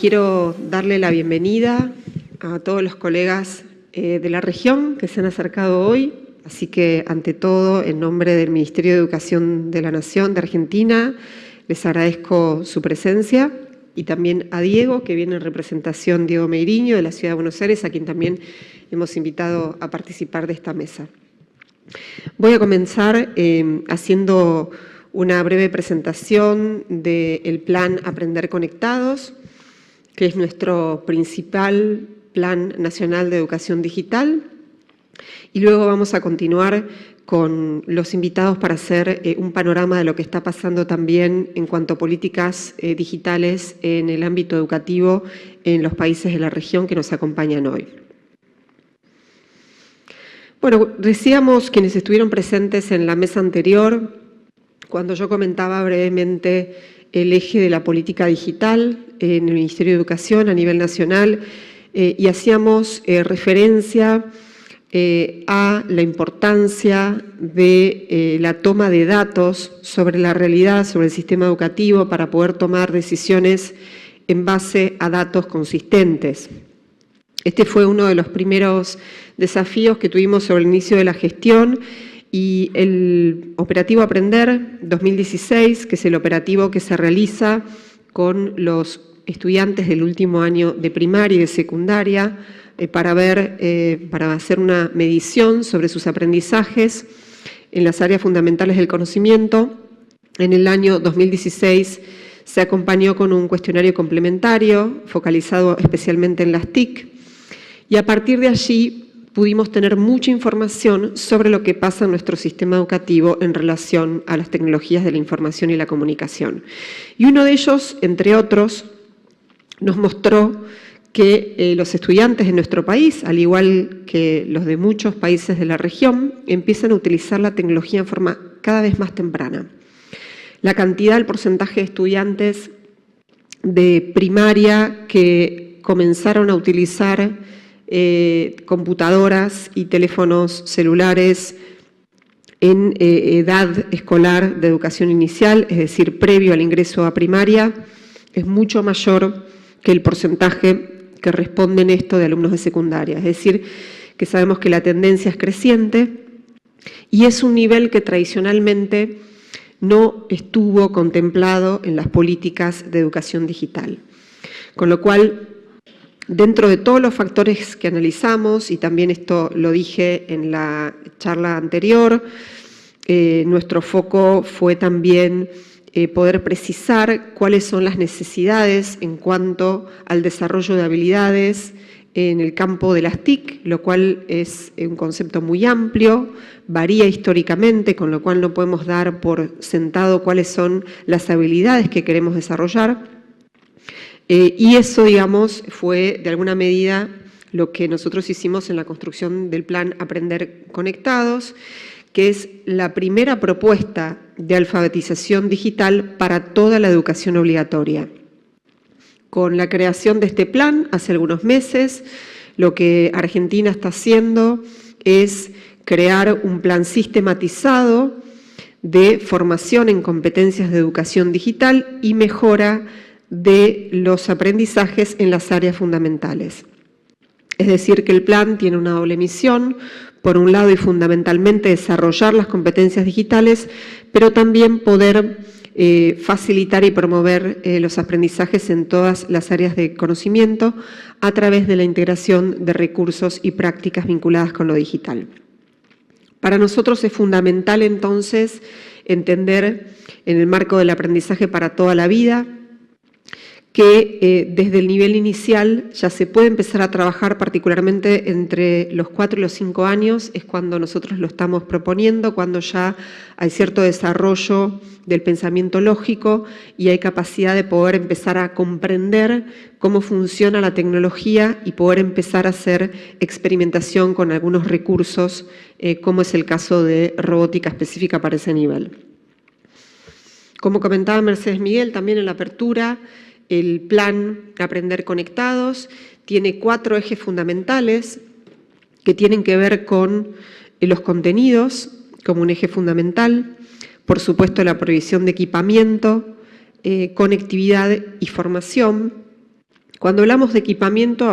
Quiero darle la bienvenida a todos los colegas de la región que se han acercado hoy. Así que, ante todo, en nombre del Ministerio de Educación de la Nación de Argentina, les agradezco su presencia, y también a Diego, que viene en representación, Diego Meiriño, de la Ciudad de Buenos Aires, a quien también hemos invitado a participar de esta mesa. Voy a comenzar haciendo una breve presentación del Plan Aprender Conectados, que es nuestro principal Plan Nacional de Educación Digital, y luego vamos a continuar con los invitados para hacer un panorama de lo que está pasando también en cuanto a políticas digitales en el ámbito educativo en los países de la región que nos acompañan hoy. Bueno, decíamos quienes estuvieron presentes en la mesa anterior, cuando yo comentaba brevemente el eje de la política digital en el Ministerio de Educación a nivel nacional, y hacíamos referencia a la importancia de la toma de datos sobre la realidad, sobre el sistema educativo, para poder tomar decisiones en base a datos consistentes. Este fue uno de los primeros desafíos que tuvimos sobre el inicio de la gestión, y el Operativo Aprender 2016, que es el operativo que se realiza con los estudiantes del último año de primaria y de secundaria, para hacer una medición sobre sus aprendizajes en las áreas fundamentales del conocimiento. En el año 2016 se acompañó con un cuestionario complementario focalizado especialmente en las TIC, y a partir de allí pudimos tener mucha información sobre lo que pasa en nuestro sistema educativo en relación a las tecnologías de la información y la comunicación. Y uno de ellos, entre otros, nos mostró que los estudiantes de nuestro país, al igual que los de muchos países de la región, empiezan a utilizar la tecnología en forma cada vez más temprana. La cantidad, el porcentaje de estudiantes de primaria que comenzaron a utilizar computadoras y teléfonos celulares en edad escolar de educación inicial, es decir, previo al ingreso a primaria, es mucho mayor que el porcentaje que responden esto de alumnos de secundaria. Es decir, que sabemos que la tendencia es creciente y es un nivel que tradicionalmente no estuvo contemplado en las políticas de educación digital. Con lo cual, dentro de todos los factores que analizamos, y también esto lo dije en la charla anterior, nuestro foco fue también poder precisar cuáles son las necesidades en cuanto al desarrollo de habilidades en el campo de las TIC, lo cual es un concepto muy amplio, varía históricamente, con lo cual no podemos dar por sentado cuáles son las habilidades que queremos desarrollar. Y eso, digamos, fue de alguna medida lo que nosotros hicimos en la construcción del Plan Aprender Conectados, que es la primera propuesta de alfabetización digital para toda la educación obligatoria. Con la creación de este plan, hace algunos meses, lo que Argentina está haciendo es crear un plan sistematizado de formación en competencias de educación digital y mejora de los aprendizajes en las áreas fundamentales. Es decir, que el plan tiene una doble misión: por un lado y fundamentalmente desarrollar las competencias digitales, pero también poder facilitar y promover los aprendizajes en todas las áreas de conocimiento a través de la integración de recursos y prácticas vinculadas con lo digital. Para nosotros es fundamental entonces entender, en el marco del aprendizaje para toda la vida, que desde el nivel inicial ya se puede empezar a trabajar, particularmente entre los 4 y los 5 años, es cuando nosotros lo estamos proponiendo, cuando ya hay cierto desarrollo del pensamiento lógico y hay capacidad de poder empezar a comprender cómo funciona la tecnología y poder empezar a hacer experimentación con algunos recursos, como es el caso de robótica específica para ese nivel. Como comentaba Mercedes Miguel también en la apertura, el Plan Aprender Conectados tiene 4 ejes fundamentales que tienen que ver con los contenidos como un eje fundamental, por supuesto la provisión de equipamiento, conectividad y formación, Cuando hablamos de equipamiento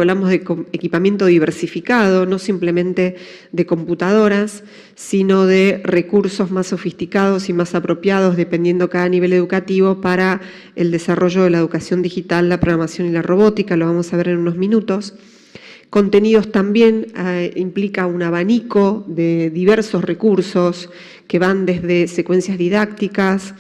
equipamiento diversificado, no simplemente de computadoras, sino de recursos más sofisticados y más apropiados, dependiendo cada nivel educativo, para el desarrollo de la educación digital, la programación y la robótica, lo vamos a ver en unos minutos. Contenidos también implica un abanico de diversos recursos que van desde secuencias didácticas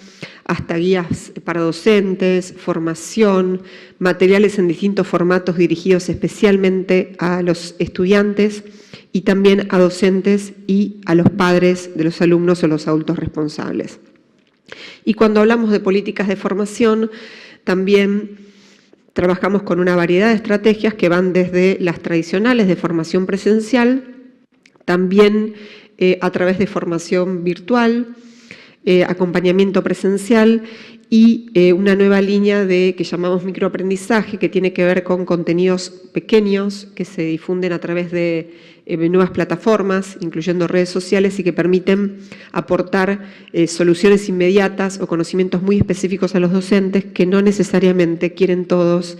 hasta guías para docentes, formación, materiales en distintos formatos dirigidos especialmente a los estudiantes y también a docentes y a los padres de los alumnos o los adultos responsables. Y cuando hablamos de políticas de formación, también trabajamos con una variedad de estrategias que van desde las tradicionales de formación presencial, también a través de formación virtual, acompañamiento presencial y una nueva línea que llamamos microaprendizaje, que tiene que ver con contenidos pequeños que se difunden a través de nuevas plataformas, incluyendo redes sociales, y que permiten aportar soluciones inmediatas o conocimientos muy específicos a los docentes que no necesariamente quieren todos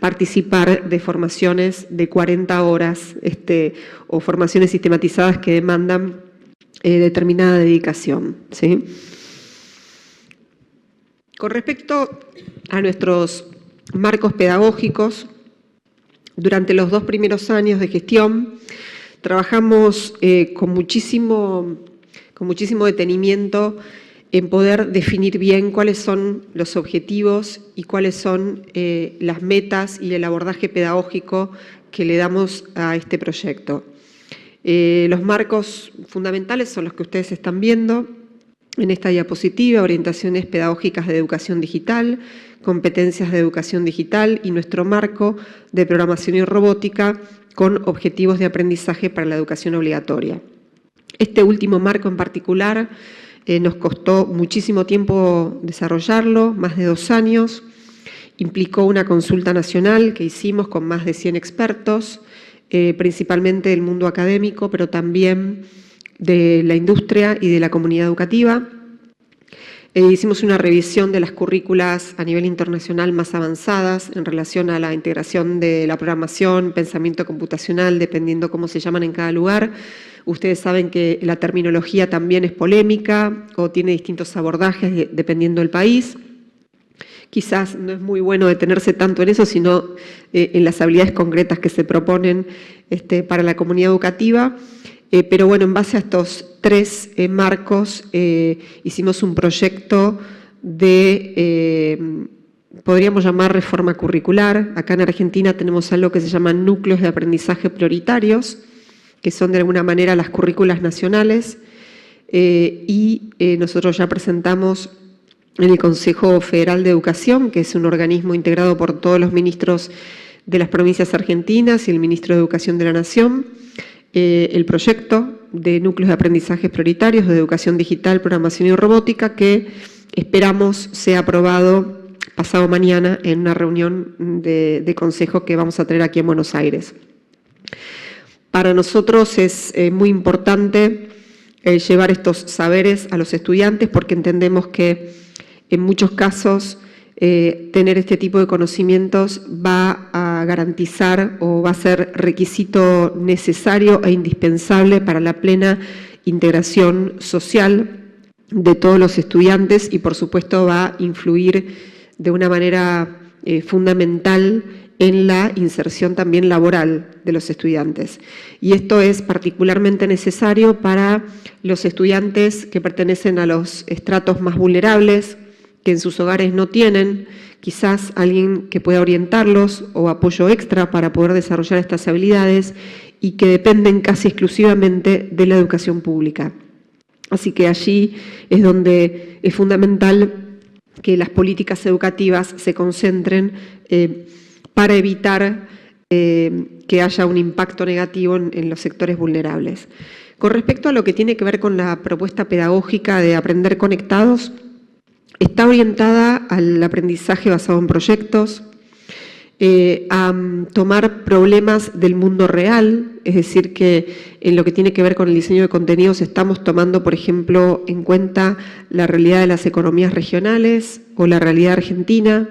participar de formaciones de 40 horas o formaciones sistematizadas que demandan determinada dedicación, ¿sí? Con respecto a nuestros marcos pedagógicos, durante los 2 primeros años de gestión trabajamos con muchísimo detenimiento en poder definir bien cuáles son los objetivos y cuáles son las metas y el abordaje pedagógico que le damos a este proyecto. Los marcos fundamentales son los que ustedes están viendo en esta diapositiva: orientaciones pedagógicas de educación digital, competencias de educación digital y nuestro marco de programación y robótica con objetivos de aprendizaje para la educación obligatoria. Este último marco en particular nos costó muchísimo tiempo desarrollarlo, más de 2 años. Implicó una consulta nacional que hicimos con más de 100 expertos, principalmente del mundo académico, pero también de la industria y de la comunidad educativa. Hicimos una revisión de las currículas a nivel internacional más avanzadas en relación a la integración de la programación, pensamiento computacional, dependiendo cómo se llaman en cada lugar. Ustedes saben que la terminología también es polémica o tiene distintos abordajes dependiendo del país. Quizás no es muy bueno detenerse tanto en eso, sino en las habilidades concretas que se proponen para la comunidad educativa. Pero bueno, en base a estos 3 marcos hicimos un proyecto de, podríamos llamar reforma curricular. Acá en Argentina tenemos algo que se llama núcleos de aprendizaje prioritarios, que son de alguna manera las currículas nacionales, y nosotros ya presentamos en el Consejo Federal de Educación, que es un organismo integrado por todos los ministros de las provincias argentinas y el Ministro de Educación de la Nación, el proyecto de núcleos de aprendizajes prioritarios de educación digital, programación y robótica, que esperamos sea aprobado pasado mañana en una reunión de consejo que vamos a tener aquí en Buenos Aires. Para nosotros es muy importante llevar estos saberes a los estudiantes, porque entendemos que en muchos casos tener este tipo de conocimientos va a garantizar o va a ser requisito necesario e indispensable para la plena integración social de todos los estudiantes y, por supuesto, va a influir de una manera fundamental en la inserción también laboral de los estudiantes. Y esto es particularmente necesario para los estudiantes que pertenecen a los estratos más vulnerables, que en sus hogares no tienen quizás alguien que pueda orientarlos o apoyo extra para poder desarrollar estas habilidades y que dependen casi exclusivamente de la educación pública. Así que allí es donde es fundamental que las políticas educativas se concentren para evitar que haya un impacto negativo en los sectores vulnerables. Con respecto a lo que tiene que ver con la propuesta pedagógica de aprender conectados, está orientada al aprendizaje basado en proyectos, a tomar problemas del mundo real, es decir, que en lo que tiene que ver con el diseño de contenidos estamos tomando, por ejemplo, en cuenta la realidad de las economías regionales o la realidad argentina,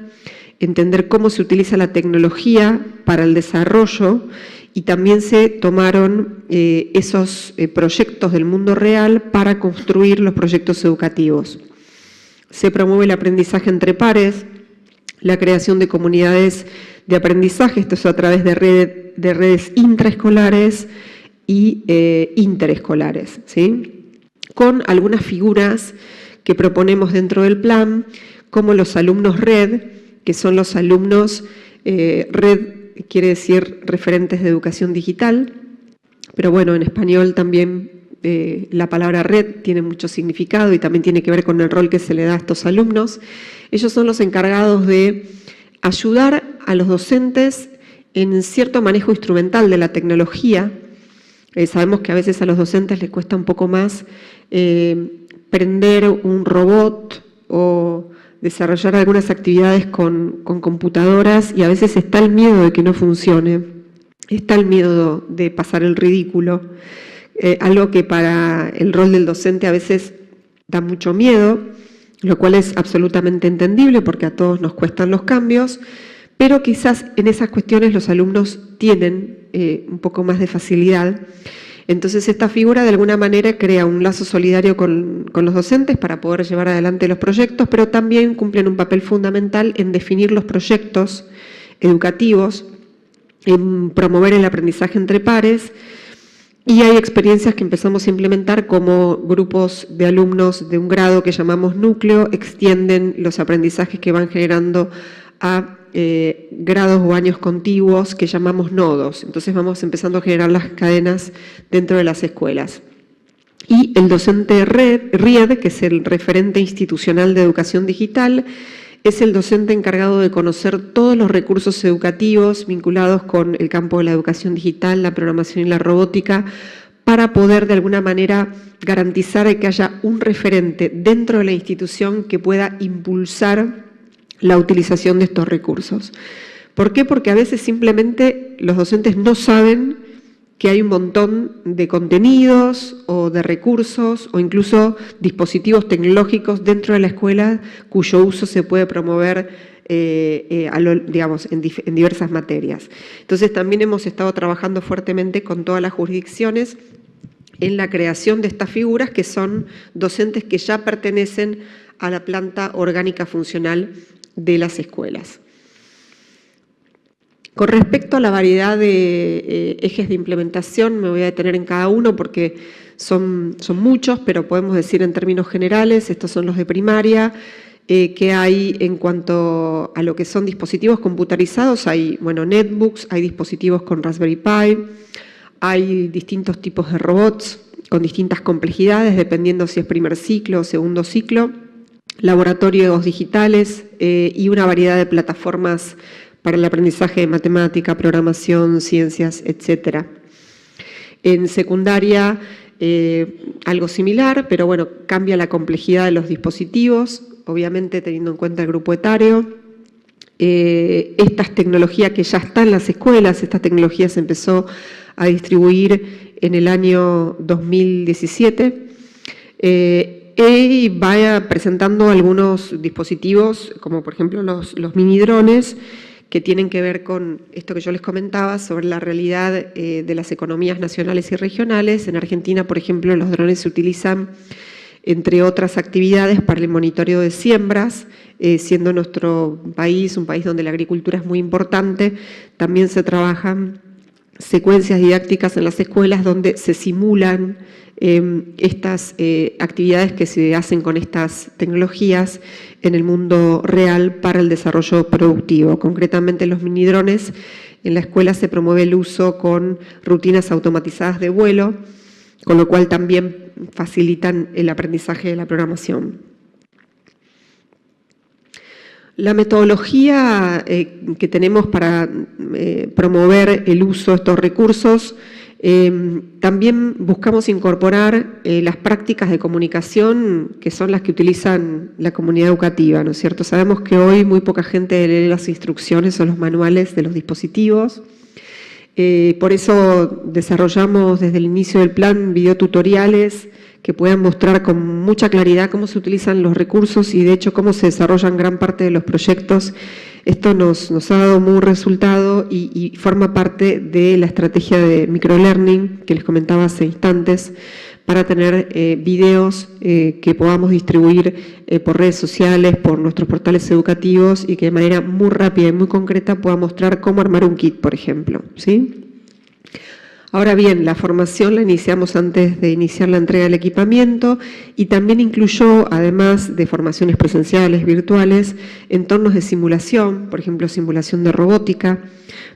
entender cómo se utiliza la tecnología para el desarrollo, y también se tomaron esos proyectos del mundo real para construir los proyectos educativos. Se promueve el aprendizaje entre pares, la creación de comunidades de aprendizaje, esto es a través de redes intraescolares y interescolares, ¿sí? Con algunas figuras que proponemos dentro del plan, como los alumnos red, que son los alumnos red, quiere decir referentes de educación digital, pero bueno, en español también la palabra red tiene mucho significado y también tiene que ver con el rol que se le da a estos alumnos. Ellos son los encargados de ayudar a los docentes en cierto manejo instrumental de la tecnología. Sabemos que a veces a los docentes les cuesta un poco más prender un robot o desarrollar algunas actividades con computadoras, y a veces está el miedo de que no funcione, está el miedo de pasar el ridículo, algo que para el rol del docente a veces da mucho miedo, lo cual es absolutamente entendible porque a todos nos cuestan los cambios, pero quizás en esas cuestiones los alumnos tienen un poco más de facilidad. Entonces esta figura de alguna manera crea un lazo solidario con los docentes para poder llevar adelante los proyectos, pero también cumplen un papel fundamental en definir los proyectos educativos, en promover el aprendizaje entre pares, y hay experiencias que empezamos a implementar como grupos de alumnos de un grado que llamamos núcleo, extienden los aprendizajes que van generando a grados o años contiguos que llamamos nodos. Entonces vamos empezando a generar las cadenas dentro de las escuelas. Y el docente RIED, que es el referente institucional de educación digital, es el docente encargado de conocer todos los recursos educativos vinculados con el campo de la educación digital, la programación y la robótica, para poder de alguna manera garantizar que haya un referente dentro de la institución que pueda impulsar la utilización de estos recursos. ¿Por qué? Porque a veces simplemente los docentes no saben que hay un montón de contenidos o de recursos o incluso dispositivos tecnológicos dentro de la escuela cuyo uso se puede promover digamos, en diversas materias. Entonces también hemos estado trabajando fuertemente con todas las jurisdicciones en la creación de estas figuras, que son docentes que ya pertenecen a la planta orgánica funcional de las escuelas. Con respecto a la variedad de ejes de implementación, me voy a detener en cada uno porque son muchos, pero podemos decir en términos generales, estos son los de primaria, que hay en cuanto a lo que son dispositivos computarizados, hay netbooks, hay dispositivos con Raspberry Pi, hay distintos tipos de robots con distintas complejidades, dependiendo si es primer ciclo o segundo ciclo, laboratorios digitales y una variedad de plataformas para el aprendizaje de matemática, programación, ciencias, etc. En secundaria, algo similar, pero bueno, cambia la complejidad de los dispositivos, obviamente teniendo en cuenta el grupo etario. Esta tecnología que ya está en las escuelas, esta tecnología se empezó a distribuir en el año 2017, y va presentando algunos dispositivos, como por ejemplo los mini drones, que tienen que ver con esto que yo les comentaba sobre la realidad de las economías nacionales y regionales. En Argentina, por ejemplo, los drones se utilizan, entre otras actividades, para el monitoreo de siembras, siendo nuestro país un país donde la agricultura es muy importante. También se trabajan secuencias didácticas en las escuelas donde se simulan estas actividades que se hacen con estas tecnologías en el mundo real para el desarrollo productivo. Concretamente, los minidrones en la escuela se promueve el uso con rutinas automatizadas de vuelo, con lo cual también facilitan el aprendizaje de la programación. La metodología que tenemos para promover el uso de estos recursos, también buscamos incorporar las prácticas de comunicación que son las que utilizan la comunidad educativa, ¿no es cierto? Sabemos que hoy muy poca gente lee las instrucciones o los manuales de los dispositivos. Por eso desarrollamos desde el inicio del plan videotutoriales que puedan mostrar con mucha claridad cómo se utilizan los recursos y de hecho cómo se desarrollan gran parte de los proyectos Esto nos ha dado muy resultado y forma parte de la estrategia de microlearning que les comentaba hace instantes, para tener videos que podamos distribuir por redes sociales, por nuestros portales educativos y que de manera muy rápida y muy concreta pueda mostrar cómo armar un kit, por ejemplo, ¿sí? Ahora bien, la formación la iniciamos antes de iniciar la entrega del equipamiento y también incluyó, además de formaciones presenciales, virtuales, entornos de simulación, por ejemplo, simulación de robótica,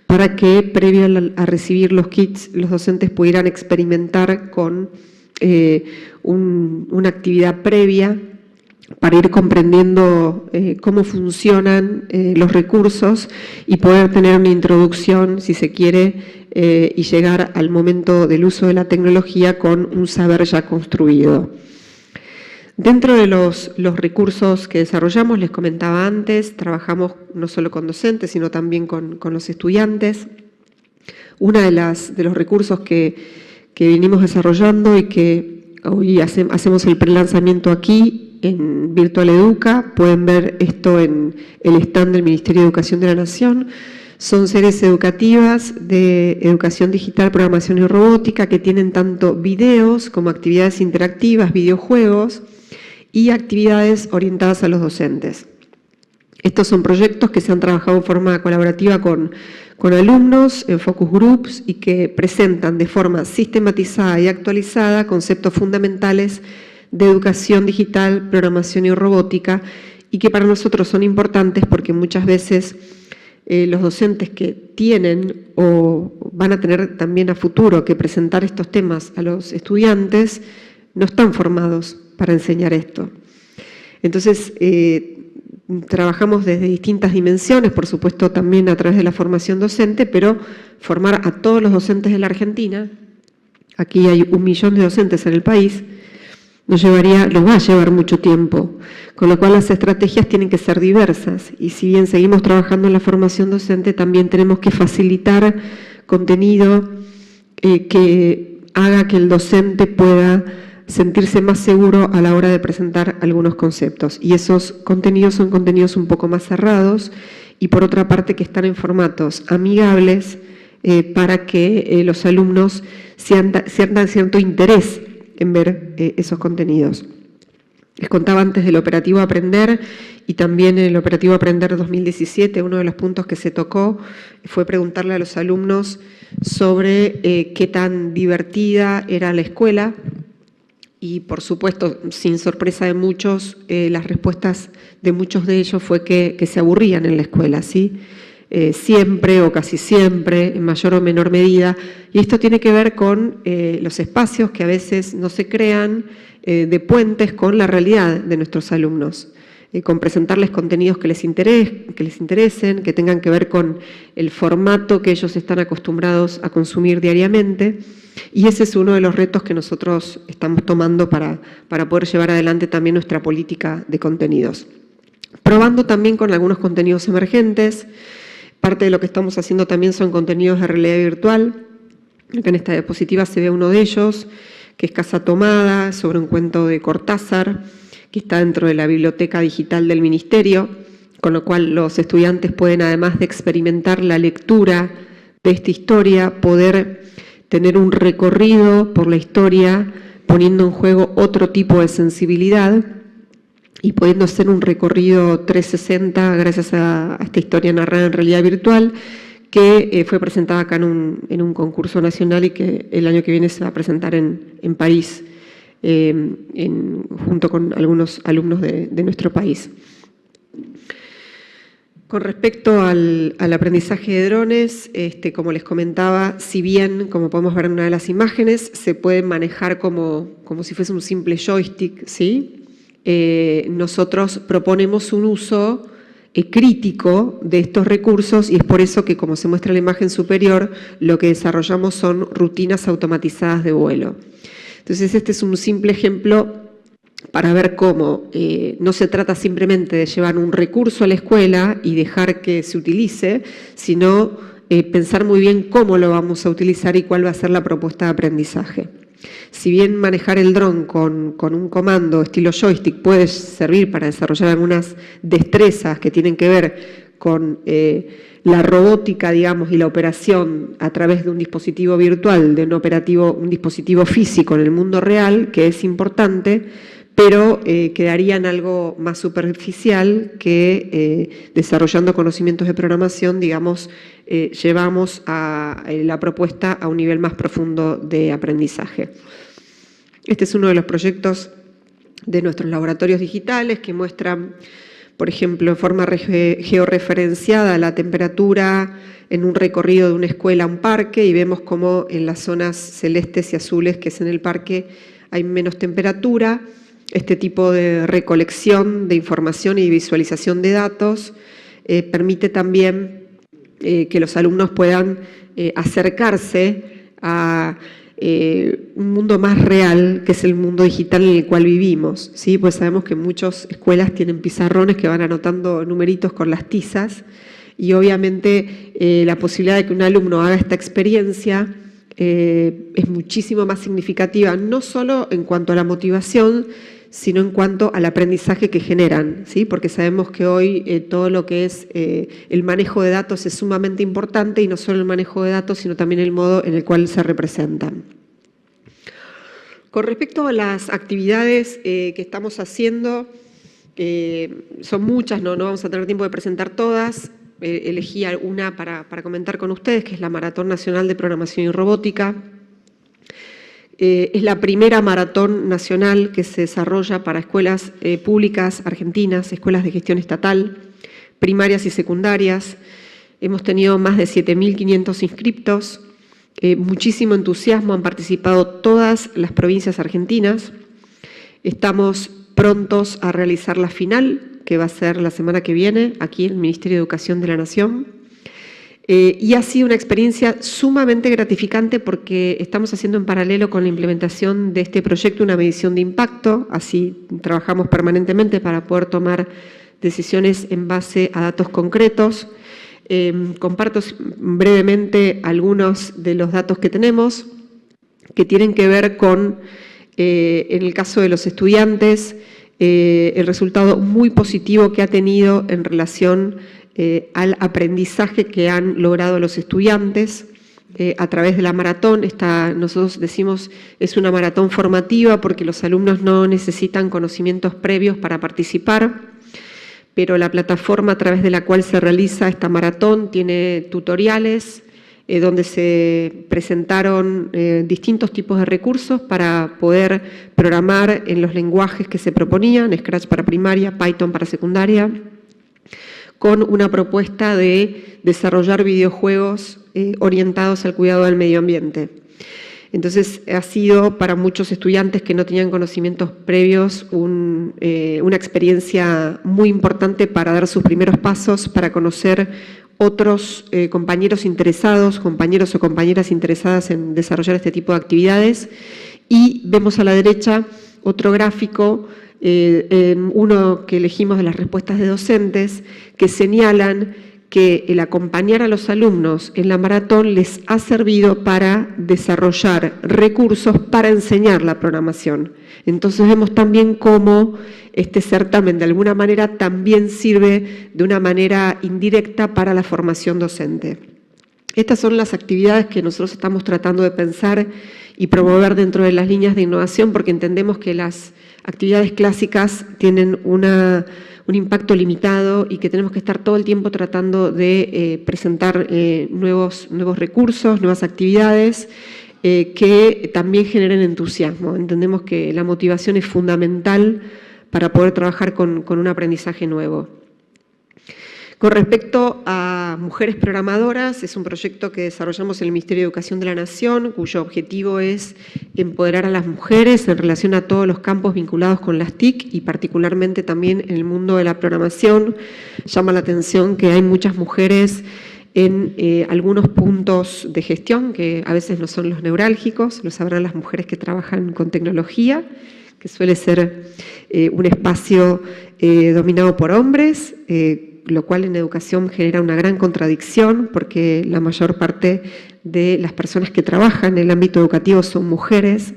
para que previo a recibir los kits, los docentes pudieran experimentar con una actividad previa para ir comprendiendo cómo funcionan los recursos y poder tener una introducción, si se quiere, y llegar al momento del uso de la tecnología con un saber ya construido. Dentro de los recursos que desarrollamos, les comentaba antes, trabajamos no solo con docentes, sino también con los estudiantes. Uno de los recursos que venimos desarrollando y que hoy hacemos el prelanzamiento aquí en Virtual Educa, pueden ver esto en el stand del Ministerio de Educación de la Nación, son series educativas de educación digital, programación y robótica que tienen tanto videos como actividades interactivas, videojuegos y actividades orientadas a los docentes. Estos son proyectos que se han trabajado en forma colaborativa con alumnos en focus groups y que presentan de forma sistematizada y actualizada conceptos fundamentales de educación digital, programación y robótica y que para nosotros son importantes porque muchas veces los docentes que tienen o van a tener también a futuro que presentar estos temas a los estudiantes no están formados para enseñar esto. Entonces, trabajamos desde distintas dimensiones, por supuesto también a través de la formación docente, pero formar a todos los docentes de la Argentina, aquí hay 1 millón de docentes en el país, nos va a llevar mucho tiempo, con lo cual las estrategias tienen que ser diversas y si bien seguimos trabajando en la formación docente, también tenemos que facilitar contenido que haga que el docente pueda sentirse más seguro a la hora de presentar algunos conceptos. Y esos contenidos son contenidos un poco más cerrados y por otra parte que están en formatos amigables para que los alumnos sientan cierto interés en ver esos contenidos. Les contaba antes del operativo Aprender y también en el operativo Aprender 2017, uno de los puntos que se tocó fue preguntarle a los alumnos sobre qué tan divertida era la escuela y por supuesto, sin sorpresa de muchos, las respuestas de muchos de ellos fue que se aburrían en la escuela, ¿sí? Siempre o casi siempre, en mayor o menor medida, y esto tiene que ver con los espacios que a veces no se crean de puentes con la realidad de nuestros alumnos, con presentarles contenidos que les interesen, que tengan que ver con el formato que ellos están acostumbrados a consumir diariamente, y ese es uno de los retos que nosotros estamos tomando para poder llevar adelante también nuestra política de contenidos. Probando también con algunos contenidos emergentes. Parte de lo que estamos haciendo también son contenidos de realidad virtual. Acá en esta diapositiva se ve uno de ellos, que es Casa Tomada, sobre un cuento de Cortázar, que está dentro de la biblioteca digital del Ministerio, con lo cual los estudiantes pueden, además de experimentar la lectura de esta historia, poder tener un recorrido por la historia, poniendo en juego otro tipo de sensibilidad, y pudiendo hacer un recorrido 360 gracias a esta historia narrada en realidad virtual que fue presentada acá en un concurso nacional y que el año que viene se va a presentar en París junto con algunos alumnos de nuestro país. Con respecto al aprendizaje de drones, como les comentaba, si bien, como podemos ver en una de las imágenes, se puede manejar como si fuese un simple joystick, ¿sí? Nosotros proponemos un uso crítico de estos recursos y es por eso que, como se muestra en la imagen superior, lo que desarrollamos son rutinas automatizadas de vuelo. Entonces, este es un simple ejemplo para ver cómo no se trata simplemente de llevar un recurso a la escuela y dejar que se utilice, sino pensar muy bien cómo lo vamos a utilizar y cuál va a ser la propuesta de aprendizaje. Si bien manejar el dron con un comando estilo joystick puede servir para desarrollar algunas destrezas que tienen que ver con la robótica, digamos, y la operación a través de un dispositivo virtual, de un dispositivo físico en el mundo real, que es importante, pero quedaría en algo más superficial que desarrollando conocimientos de programación, digamos, llevamos a la propuesta a un nivel más profundo de aprendizaje. Este es uno de los proyectos de nuestros laboratorios digitales que muestran, por ejemplo, en forma georreferenciada la temperatura en un recorrido de una escuela a un parque, y vemos cómo en las zonas celestes y azules, que es en el parque, hay menos temperatura. Este tipo de recolección de información y visualización de datos permite también que los alumnos puedan acercarse a un mundo más real, que es el mundo digital en el cual vivimos, ¿sí? Pues sabemos que muchas escuelas tienen pizarrones que van anotando numeritos con las tizas, y obviamente la posibilidad de que un alumno haga esta experiencia es muchísimo más significativa, no solo en cuanto a la motivación, sino en cuanto al aprendizaje que generan, ¿sí? Porque sabemos que hoy todo lo que es el manejo de datos es sumamente importante, y no solo el manejo de datos, sino también el modo en el cual se representan. Con respecto a las actividades que estamos haciendo, son muchas, no vamos a tener tiempo de presentar todas. Elegí una para comentar con ustedes, que es la Maratón Nacional de Programación y Robótica. Es la primera maratón nacional que se desarrolla para escuelas públicas argentinas, escuelas de gestión estatal, primarias y secundarias. Hemos tenido más de 7.500 inscriptos, muchísimo entusiasmo, han participado todas las provincias argentinas. Estamos prontos a realizar la final, que va a ser la semana que viene, aquí en el Ministerio de Educación de la Nación. Y ha sido una experiencia sumamente gratificante, porque estamos haciendo en paralelo con la implementación de este proyecto una medición de impacto. Así trabajamos permanentemente para poder tomar decisiones en base a datos concretos. Comparto brevemente algunos de los datos que tenemos, que tienen que ver con, en el caso de los estudiantes, el resultado muy positivo que ha tenido en relación al aprendizaje que han logrado los estudiantes a través de la maratón. Nosotros decimos es una maratón formativa, porque los alumnos no necesitan conocimientos previos para participar, pero la plataforma a través de la cual se realiza esta maratón tiene tutoriales donde se presentaron distintos tipos de recursos para poder programar en los lenguajes que se proponían, Scratch para primaria, Python para secundaria, con una propuesta de desarrollar videojuegos orientados al cuidado del medio ambiente. Entonces, ha sido para muchos estudiantes que no tenían conocimientos previos una experiencia muy importante para dar sus primeros pasos, para conocer otros compañeros interesados, compañeros o compañeras interesadas en desarrollar este tipo de actividades. Y vemos a la derecha otro gráfico, uno que elegimos de las respuestas de docentes, que señalan que el acompañar a los alumnos en la maratón les ha servido para desarrollar recursos para enseñar la programación. Entonces vemos también cómo este certamen de alguna manera también sirve de una manera indirecta para la formación docente. Estas son las actividades que nosotros estamos tratando de pensar y promover dentro de las líneas de innovación, porque entendemos que las actividades clásicas tienen un impacto limitado y que tenemos que estar todo el tiempo tratando de presentar nuevos recursos, nuevas actividades que también generen entusiasmo. Entendemos que la motivación es fundamental para poder trabajar con un aprendizaje nuevo. Con respecto a Mujeres Programadoras, es un proyecto que desarrollamos en el Ministerio de Educación de la Nación, cuyo objetivo es empoderar a las mujeres en relación a todos los campos vinculados con las TIC y particularmente también en el mundo de la programación. Llama la atención que hay muchas mujeres en algunos puntos de gestión que a veces no son los neurálgicos, lo sabrán las mujeres que trabajan con tecnología, que suele ser un espacio dominado por hombres, lo cual en educación genera una gran contradicción, porque la mayor parte de las personas que trabajan en el ámbito educativo son mujeres,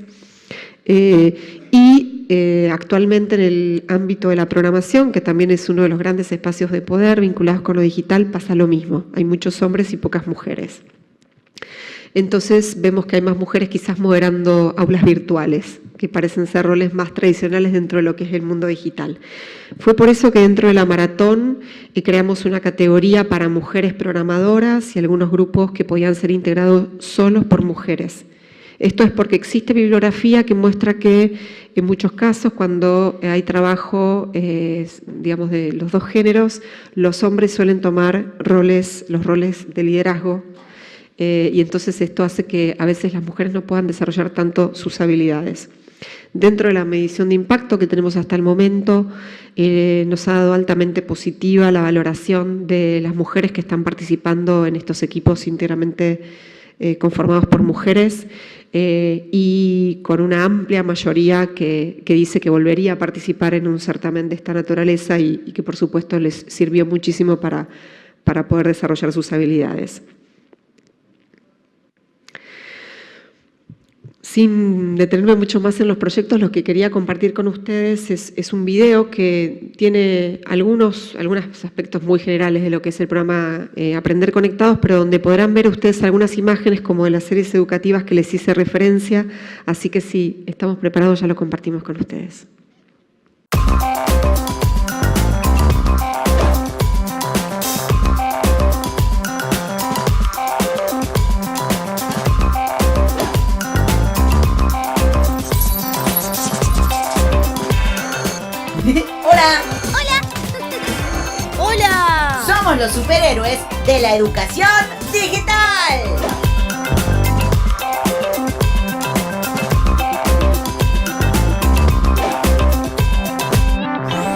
y actualmente en el ámbito de la programación, que también es uno de los grandes espacios de poder vinculados con lo digital, pasa lo mismo. Hay muchos hombres y pocas mujeres. Entonces vemos que hay más mujeres quizás moderando aulas virtuales, que parecen ser roles más tradicionales dentro de lo que es el mundo digital. Fue por eso que dentro de la maratón creamos una categoría para mujeres programadoras y algunos grupos que podían ser integrados solos por mujeres. Esto es porque existe bibliografía que muestra que en muchos casos cuando hay trabajo, digamos, de los dos géneros, los hombres suelen tomar los roles de liderazgo, y entonces esto hace que a veces las mujeres no puedan desarrollar tanto sus habilidades. Dentro de la medición de impacto que tenemos hasta el momento, nos ha dado altamente positiva la valoración de las mujeres que están participando en estos equipos íntegramente conformados por mujeres, y con una amplia mayoría que dice que volvería a participar en un certamen de esta naturaleza y que por supuesto les sirvió muchísimo para poder desarrollar sus habilidades. Sin detenerme mucho más en los proyectos, lo que quería compartir con ustedes es un video que tiene algunos aspectos muy generales de lo que es el programa Aprender Conectados, pero donde podrán ver ustedes algunas imágenes como de las series educativas que les hice referencia, así que si estamos preparados ya lo compartimos con ustedes. ¡Hola! ¡Hola! ¡Hola! Somos los superhéroes de la educación digital.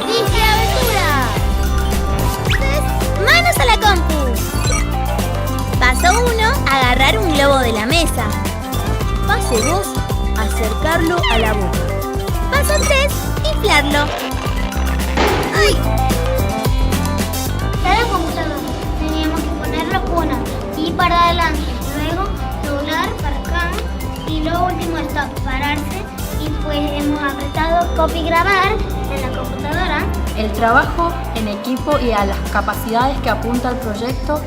¡Dice aventura! ¡Manos a la compu! Paso 1, agarrar un globo de la mesa. Paso 2, acercarlo a la boca. Paso 3, inflarlo. ¡Ay! Cada computador teníamos que ponerlo una y para adelante, luego doblar para acá y lo último stop, pararse y pues hemos apretado copy grabar en la computadora. El trabajo en equipo y a las capacidades que apunta el proyecto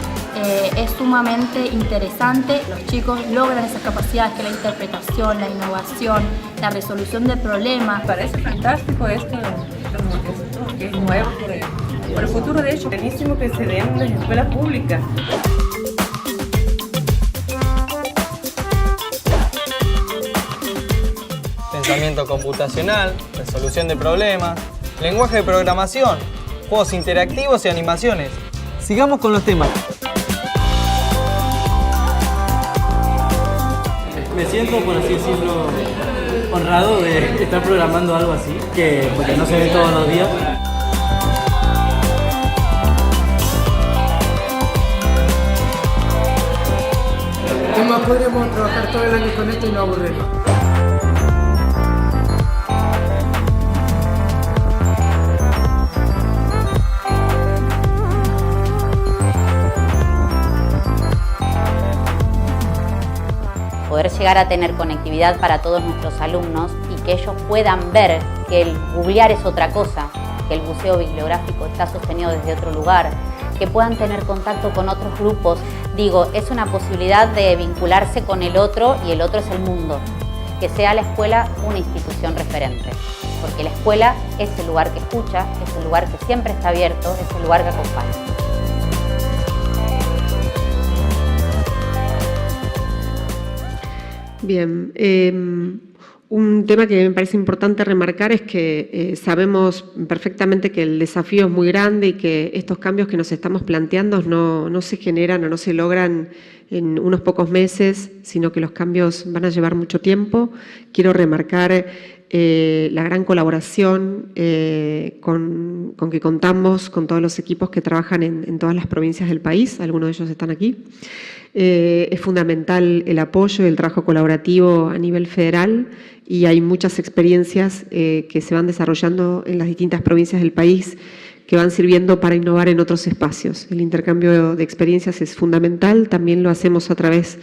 es sumamente interesante. Los chicos logran esas capacidades que la interpretación, la innovación, la resolución de problemas. Parece fantástico esto que es nuevo por el futuro. De hecho, buenísimo que se den en las escuelas públicas. Pensamiento computacional, resolución de problemas, lenguaje de programación, juegos interactivos y animaciones. Sigamos con los temas. Me siento, por así decirlo, honrado de estar programando algo así, porque no se ve todos los días. ¿Qué más podríamos trabajar todo el año con esto y no aburrirnos? Poder llegar a tener conectividad para todos nuestros alumnos y que ellos puedan ver que el googlear es otra cosa, que el buceo bibliográfico está sostenido desde otro lugar, que puedan tener contacto con otros grupos. Digo, es una posibilidad de vincularse con el otro y el otro es el mundo. Que sea la escuela una institución referente, porque la escuela es el lugar que escucha, es el lugar que siempre está abierto, es el lugar que acompaña. Bien, un tema que me parece importante remarcar es que sabemos perfectamente que el desafío es muy grande y que estos cambios que nos estamos planteando no se generan o no se logran en unos pocos meses, sino que los cambios van a llevar mucho tiempo. Quiero remarcar la gran colaboración con que contamos con todos los equipos que trabajan en todas las provincias del país, algunos de ellos están aquí. Es fundamental el apoyo y el trabajo colaborativo a nivel federal y hay muchas experiencias que se van desarrollando en las distintas provincias del país que van sirviendo para innovar en otros espacios. El intercambio de experiencias es fundamental, también lo hacemos a través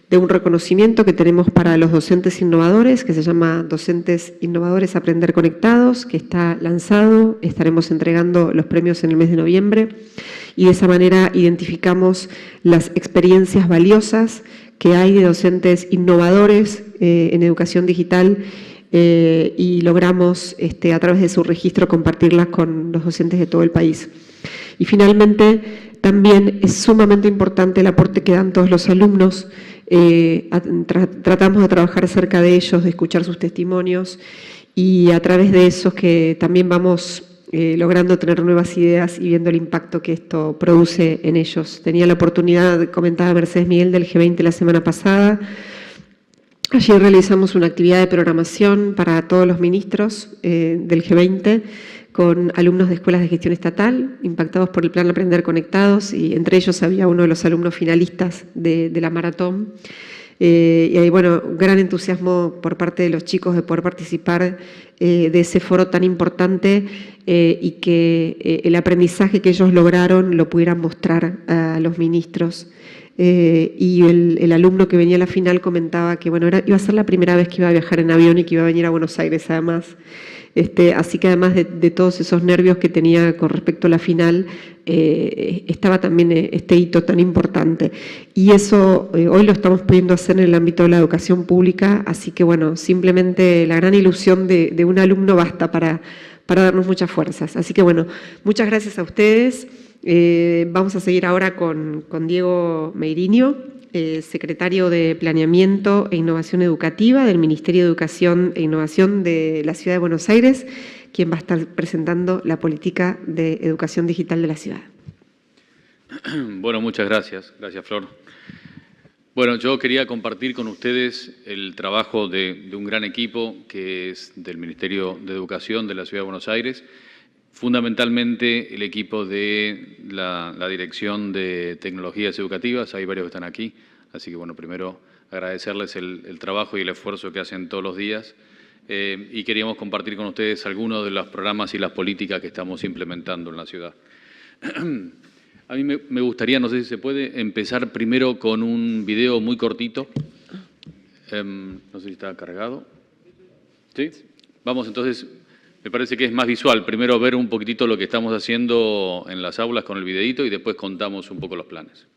de un reconocimiento que tenemos para los docentes innovadores, que se llama Docentes Innovadores Aprender Conectados, que está lanzado, estaremos entregando los premios en el mes de noviembre, y de esa manera identificamos las experiencias valiosas que hay de docentes innovadores en educación digital y logramos a través de su registro compartirlas con los docentes de todo el país. Y finalmente, también es sumamente importante el aporte que dan todos los alumnos. Tratamos de trabajar cerca de ellos, de escuchar sus testimonios y a través de esos que también vamos logrando tener nuevas ideas y viendo el impacto que esto produce en ellos. Tenía la oportunidad, comentaba Mercedes Miguel, del G20 la semana pasada. Ayer realizamos una actividad de programación para todos los ministros del G20 con alumnos de escuelas de gestión estatal impactados por el Plan Aprender Conectados y entre ellos había uno de los alumnos finalistas de la maratón. Y hay, bueno, gran entusiasmo por parte de los chicos de poder participar de ese foro tan importante y que el aprendizaje que ellos lograron lo pudieran mostrar a los ministros. Y el alumno que venía a la final comentaba que bueno, iba a ser la primera vez que iba a viajar en avión y que iba a venir a Buenos Aires además. Así que además de todos esos nervios que tenía con respecto a la final, estaba también este hito tan importante. Y eso hoy lo estamos pudiendo hacer en el ámbito de la educación pública, así que bueno, simplemente la gran ilusión de un alumno basta para darnos muchas fuerzas. Así que bueno, muchas gracias a ustedes. Vamos a seguir ahora con Diego Meirinho, secretario de Planeamiento e Innovación Educativa del Ministerio de Educación e Innovación de la Ciudad de Buenos Aires, quien va a estar presentando la política de educación digital de la ciudad. Bueno, muchas gracias. Gracias, Flor. Bueno, yo quería compartir con ustedes el trabajo de un gran equipo que es del Ministerio de Educación de la Ciudad de Buenos Aires, fundamentalmente el equipo de la Dirección de Tecnologías Educativas, hay varios que están aquí, así que bueno, primero agradecerles el trabajo y el esfuerzo que hacen todos los días y queríamos compartir con ustedes algunos de los programas y las políticas que estamos implementando en la ciudad. A mí me gustaría, no sé si se puede, empezar primero con un video muy cortito. No sé si está cargado. ¿Sí? Vamos entonces, me parece que es más visual. Primero ver un poquitito lo que estamos haciendo en las aulas con el videíto y después contamos un poco los planes.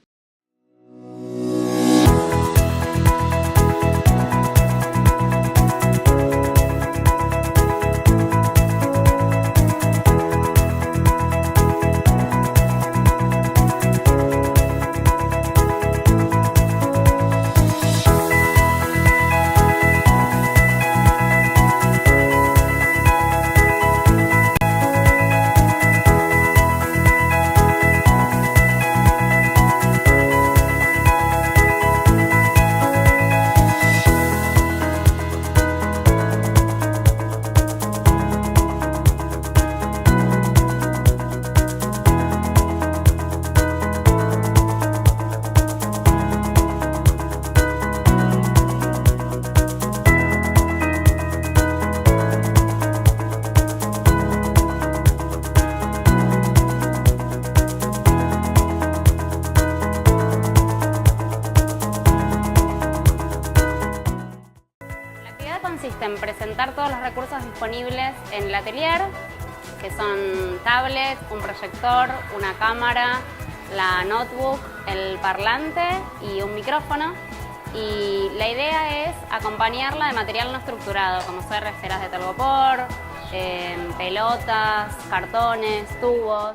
consiste en presentar todos los recursos disponibles en el atelier, que son tablets, un proyector, una cámara, la notebook, el parlante y un micrófono. Y la idea es acompañarla de material no estructurado, como ser esferas de telgopor, pelotas, cartones, tubos.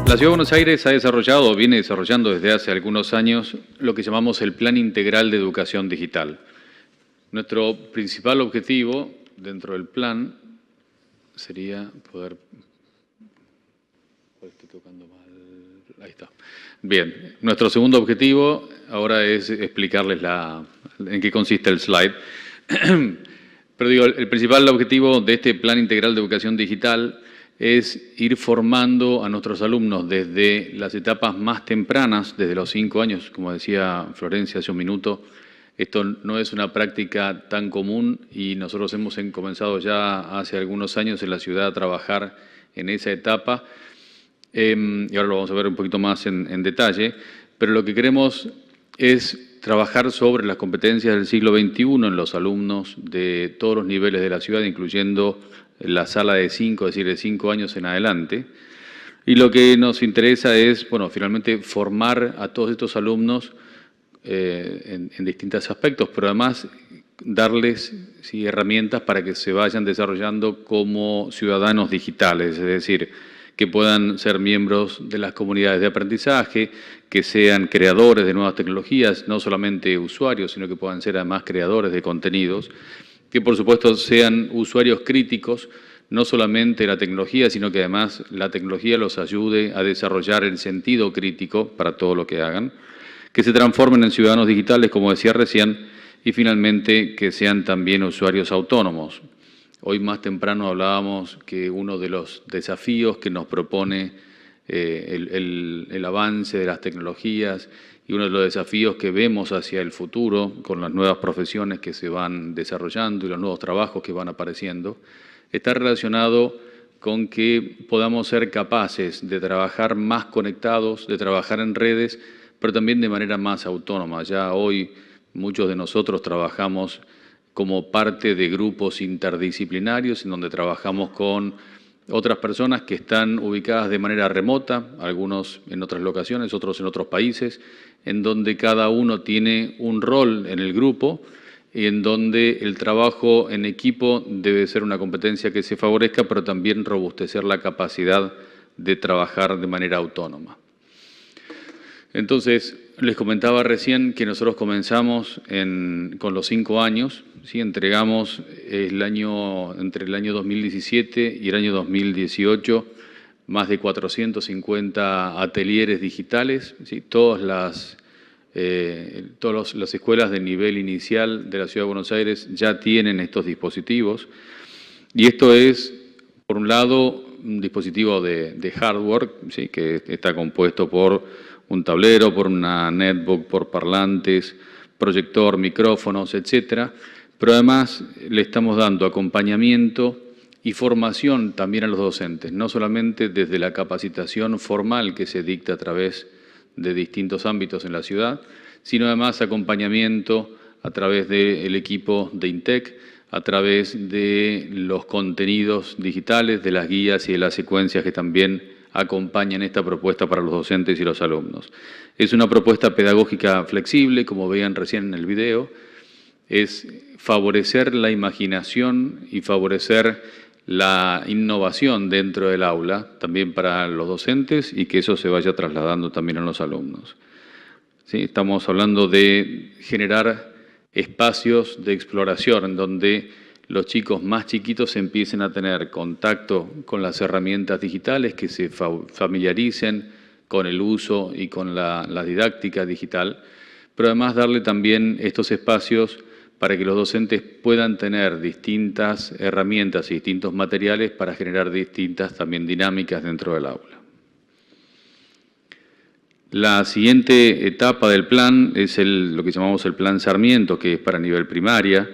La Ciudad de Buenos Aires ha desarrollado o viene desarrollando desde hace algunos años lo que llamamos el Plan Integral de Educación Digital. Nuestro principal objetivo dentro del plan sería poder... Estoy tocando mal. Ahí está. Bien, nuestro segundo objetivo ahora es explicarles en qué consiste el slide. Pero digo, el principal objetivo de este Plan Integral de Educación Digital es ir formando a nuestros alumnos desde las etapas más tempranas, desde los 5 años, como decía Florencia hace un minuto. Esto no es una práctica tan común y nosotros hemos comenzado ya hace algunos años en la ciudad a trabajar en esa etapa. Y ahora lo vamos a ver un poquito más en detalle, pero lo que queremos es trabajar sobre las competencias del siglo XXI en los alumnos de todos los niveles de la ciudad, incluyendo la sala de 5, es decir, de 5 años en adelante. Y lo que nos interesa es, bueno, finalmente formar a todos estos alumnos en distintos aspectos, pero además darles herramientas para que se vayan desarrollando como ciudadanos digitales, es decir, que puedan ser miembros de las comunidades de aprendizaje, que sean creadores de nuevas tecnologías, no solamente usuarios, sino que puedan ser además creadores de contenidos, que por supuesto sean usuarios críticos, no solamente de la tecnología, sino que además la tecnología los ayude a desarrollar el sentido crítico para todo lo que hagan, que se transformen en ciudadanos digitales, como decía recién, y finalmente que sean también usuarios autónomos. Hoy más temprano hablábamos que uno de los desafíos que nos propone el avance de las tecnologías y uno de los desafíos que vemos hacia el futuro con las nuevas profesiones que se van desarrollando y los nuevos trabajos que van apareciendo, está relacionado con que podamos ser capaces de trabajar más conectados, de trabajar en redes, pero también de manera más autónoma. Ya hoy muchos de nosotros trabajamos como parte de grupos interdisciplinarios en donde trabajamos con otras personas que están ubicadas de manera remota, algunos en otras locaciones, otros en otros países, en donde cada uno tiene un rol en el grupo y en donde el trabajo en equipo debe ser una competencia que se favorezca, pero también robustecer la capacidad de trabajar de manera autónoma. Entonces, les comentaba recién que nosotros comenzamos con los 5 años, ¿sí? Entregamos entre el año 2017 y el año 2018 más de 450 atelieres digitales, ¿sí? Todas las escuelas de nivel inicial de la Ciudad de Buenos Aires ya tienen estos dispositivos. Y esto es, por un lado, un dispositivo de hardware, ¿sí? Que está compuesto por un tablero, por una netbook, por parlantes, proyector, micrófonos, etcétera. Pero además le estamos dando acompañamiento y formación también a los docentes, no solamente desde la capacitación formal que se dicta a través de distintos ámbitos en la ciudad, sino además acompañamiento a través del equipo de INTEC, a través de los contenidos digitales, de las guías y de las secuencias que también acompañan esta propuesta para los docentes y los alumnos. Es una propuesta pedagógica flexible, como veían recién en el video, es favorecer la imaginación y favorecer la innovación dentro del aula, también para los docentes, y que eso se vaya trasladando también a los alumnos. ¿Sí? Estamos hablando de generar espacios de exploración en donde los chicos más chiquitos empiecen a tener contacto con las herramientas digitales, que se familiaricen con el uso y con la didáctica digital, pero además darle también estos espacios para que los docentes puedan tener distintas herramientas y distintos materiales para generar distintas también dinámicas dentro del aula. La siguiente etapa del plan es lo que llamamos el Plan Sarmiento, que es para nivel primaria.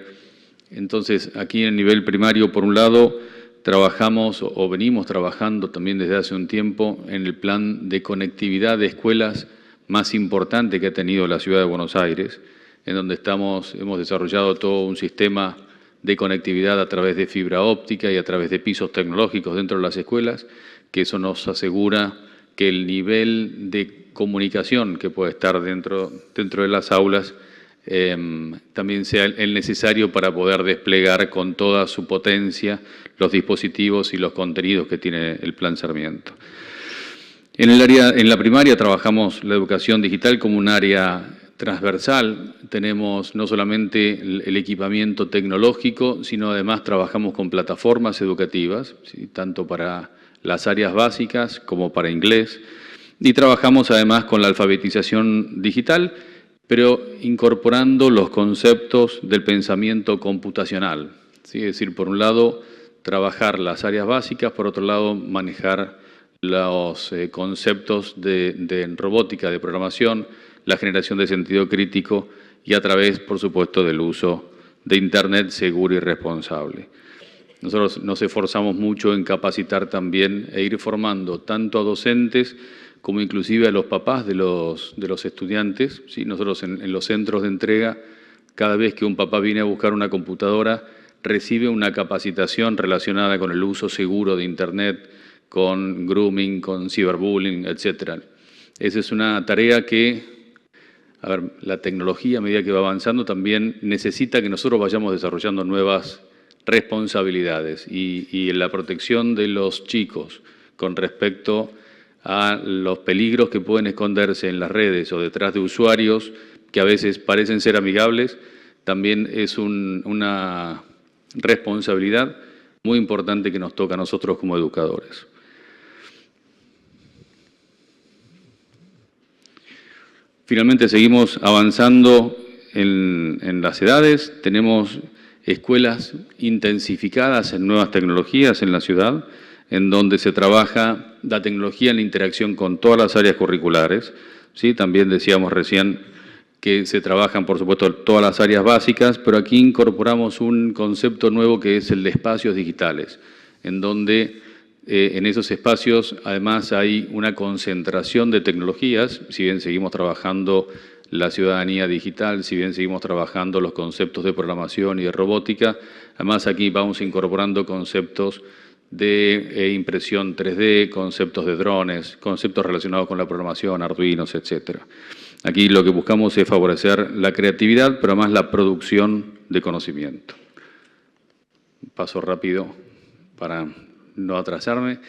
Entonces, aquí en el nivel primario, por un lado, trabajamos o venimos trabajando también desde hace un tiempo en el plan de conectividad de escuelas más importante que ha tenido la Ciudad de Buenos Aires, en donde hemos desarrollado todo un sistema de conectividad a través de fibra óptica y a través de pisos tecnológicos dentro de las escuelas, que eso nos asegura que el nivel de comunicación que puede estar dentro de las aulas también sea el necesario para poder desplegar con toda su potencia los dispositivos y los contenidos que tiene el Plan Sarmiento. En la primaria trabajamos la educación digital como un área transversal. Tenemos no solamente el equipamiento tecnológico, sino además trabajamos con plataformas educativas, ¿sí? Tanto para las áreas básicas como para inglés. Y trabajamos además con la alfabetización digital, pero incorporando los conceptos del pensamiento computacional, ¿sí? Es decir, por un lado, trabajar las áreas básicas, por otro lado, manejar los conceptos de robótica, de programación, la generación de sentido crítico y a través, por supuesto, del uso de Internet seguro y responsable. Nosotros nos esforzamos mucho en capacitar también e ir formando tanto a docentes como inclusive a los papás de los estudiantes, ¿sí? Nosotros en los centros de entrega, cada vez que un papá viene a buscar una computadora, recibe una capacitación relacionada con el uso seguro de Internet, con grooming, con ciberbullying, etc. Esa es una tarea que, a ver, la tecnología a medida que va avanzando también necesita que nosotros vayamos desarrollando nuevas responsabilidades y en la protección de los chicos con respecto a los peligros que pueden esconderse en las redes o detrás de usuarios que a veces parecen ser amigables, también es una responsabilidad muy importante que nos toca a nosotros como educadores. Finalmente seguimos avanzando en las edades, tenemos escuelas intensificadas en nuevas tecnologías en la ciudad, en donde se trabaja la tecnología en la interacción con todas las áreas curriculares, ¿sí? También decíamos recién que se trabajan, por supuesto, todas las áreas básicas, pero aquí incorporamos un concepto nuevo que es el de espacios digitales, en donde en esos espacios además hay una concentración de tecnologías, si bien seguimos trabajando la ciudadanía digital, si bien seguimos trabajando los conceptos de programación y de robótica, además aquí vamos incorporando conceptos de impresión 3D, conceptos de drones, conceptos relacionados con la programación, arduinos, etc. Aquí lo que buscamos es favorecer la creatividad, pero además la producción de conocimiento. Paso rápido para no atrasarme.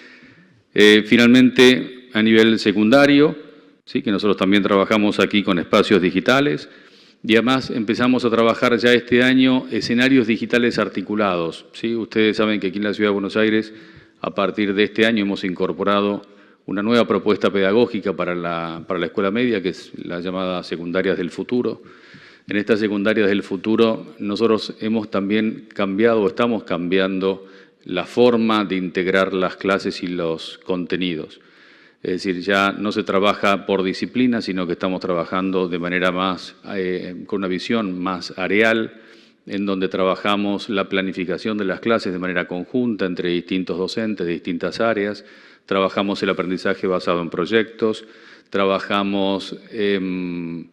Finalmente, a nivel secundario, ¿sí? Que nosotros también trabajamos aquí con espacios digitales y además empezamos a trabajar ya este año escenarios digitales articulados, ¿sí? Ustedes saben que aquí en la Ciudad de Buenos Aires, a partir de este año, hemos incorporado una nueva propuesta pedagógica para la escuela media, que es la llamada Secundarias del Futuro. En estas Secundarias del Futuro, nosotros hemos también cambiado o estamos cambiando la forma de integrar las clases y los contenidos. Es decir, ya no se trabaja por disciplina, sino que estamos trabajando de manera más, con una visión más areal, en donde trabajamos la planificación de las clases de manera conjunta entre distintos docentes de distintas áreas, trabajamos el aprendizaje basado en proyectos, trabajamos el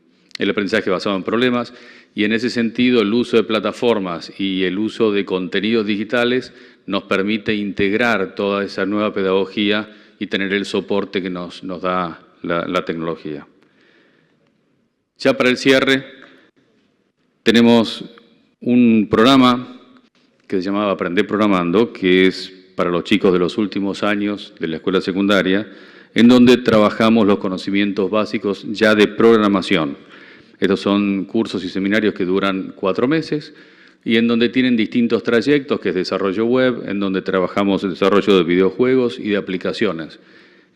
aprendizaje basado en problemas y en ese sentido el uso de plataformas y el uso de contenidos digitales nos permite integrar toda esa nueva pedagogía y tener el soporte que nos da la tecnología. Ya para el cierre, tenemos un programa que se llamaba Aprender Programando, que es para los chicos de los últimos años de la escuela secundaria, en donde trabajamos los conocimientos básicos ya de programación. Estos son cursos y seminarios que duran 4 meses y en donde tienen distintos trayectos, que es desarrollo web, en donde trabajamos el desarrollo de videojuegos y de aplicaciones.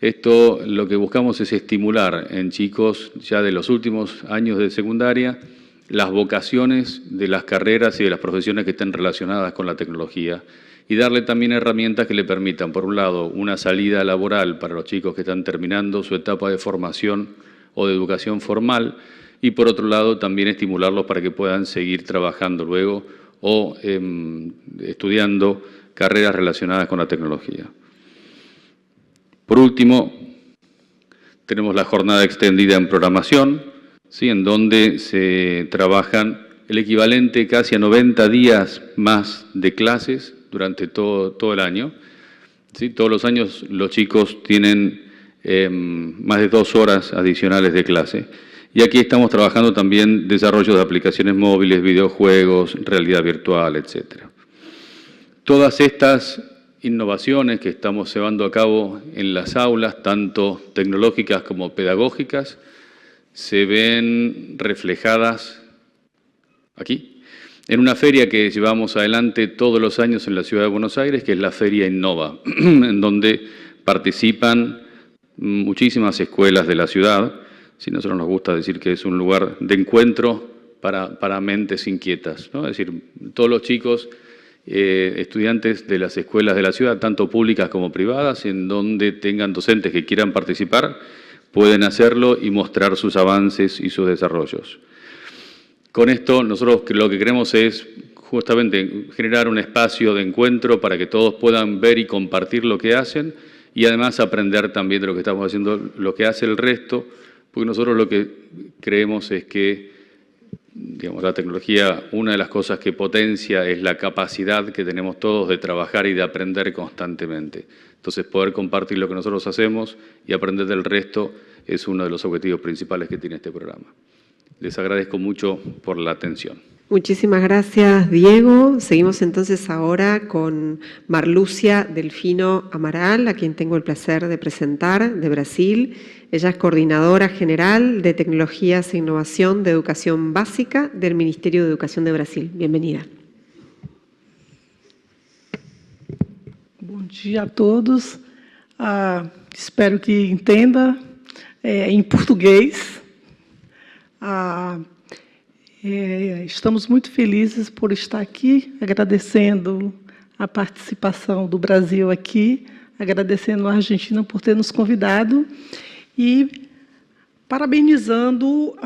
Esto lo que buscamos es estimular en chicos ya de los últimos años de secundaria las vocaciones de las carreras y de las profesiones que estén relacionadas con la tecnología y darle también herramientas que le permitan, por un lado, una salida laboral para los chicos que están terminando su etapa de formación o de educación formal y, por otro lado, también estimularlos para que puedan seguir trabajando luego o estudiando carreras relacionadas con la tecnología. Por último, tenemos la jornada extendida en programación, ¿sí? En donde se trabajan el equivalente casi a 90 días más de clases durante todo el año. ¿Sí? Todos los años los chicos tienen más de 2 horas adicionales de clase. Y aquí estamos trabajando también desarrollo de aplicaciones móviles, videojuegos, realidad virtual, etc. Todas estas innovaciones que estamos llevando a cabo en las aulas, tanto tecnológicas como pedagógicas, se ven reflejadas aquí, en una feria que llevamos adelante todos los años en la Ciudad de Buenos Aires, que es la Feria Innova, en donde participan muchísimas escuelas de la ciudad. Si nosotros nos gusta decir que es un lugar de encuentro para mentes inquietas, ¿no? Es decir, todos los chicos, estudiantes de las escuelas de la ciudad, tanto públicas como privadas, en donde tengan docentes que quieran participar, pueden hacerlo y mostrar sus avances y sus desarrollos. Con esto, nosotros lo que queremos es justamente generar un espacio de encuentro para que todos puedan ver y compartir lo que hacen y además aprender también de lo que estamos haciendo, lo que hace el resto, porque nosotros lo que creemos es que, digamos, la tecnología, una de las cosas que potencia es la capacidad que tenemos todos de trabajar y de aprender constantemente. Entonces, poder compartir lo que nosotros hacemos y aprender del resto es uno de los objetivos principales que tiene este programa. Les agradezco mucho por la atención. Muchísimas gracias, Diego. Seguimos entonces ahora con Marlucia Delfino Amaral, a quien tengo el placer de presentar, de Brasil. Ella es coordinadora general de Tecnologías e Innovación de Educación Básica del Ministerio de Educación de Brasil. Bienvenida. Bom dia a todos. Espero que entenda em português. Estamos muito felizes por estar aqui, agradecendo a participação do Brasil aqui, agradecendo a Argentina por ter nos convidado e parabenizando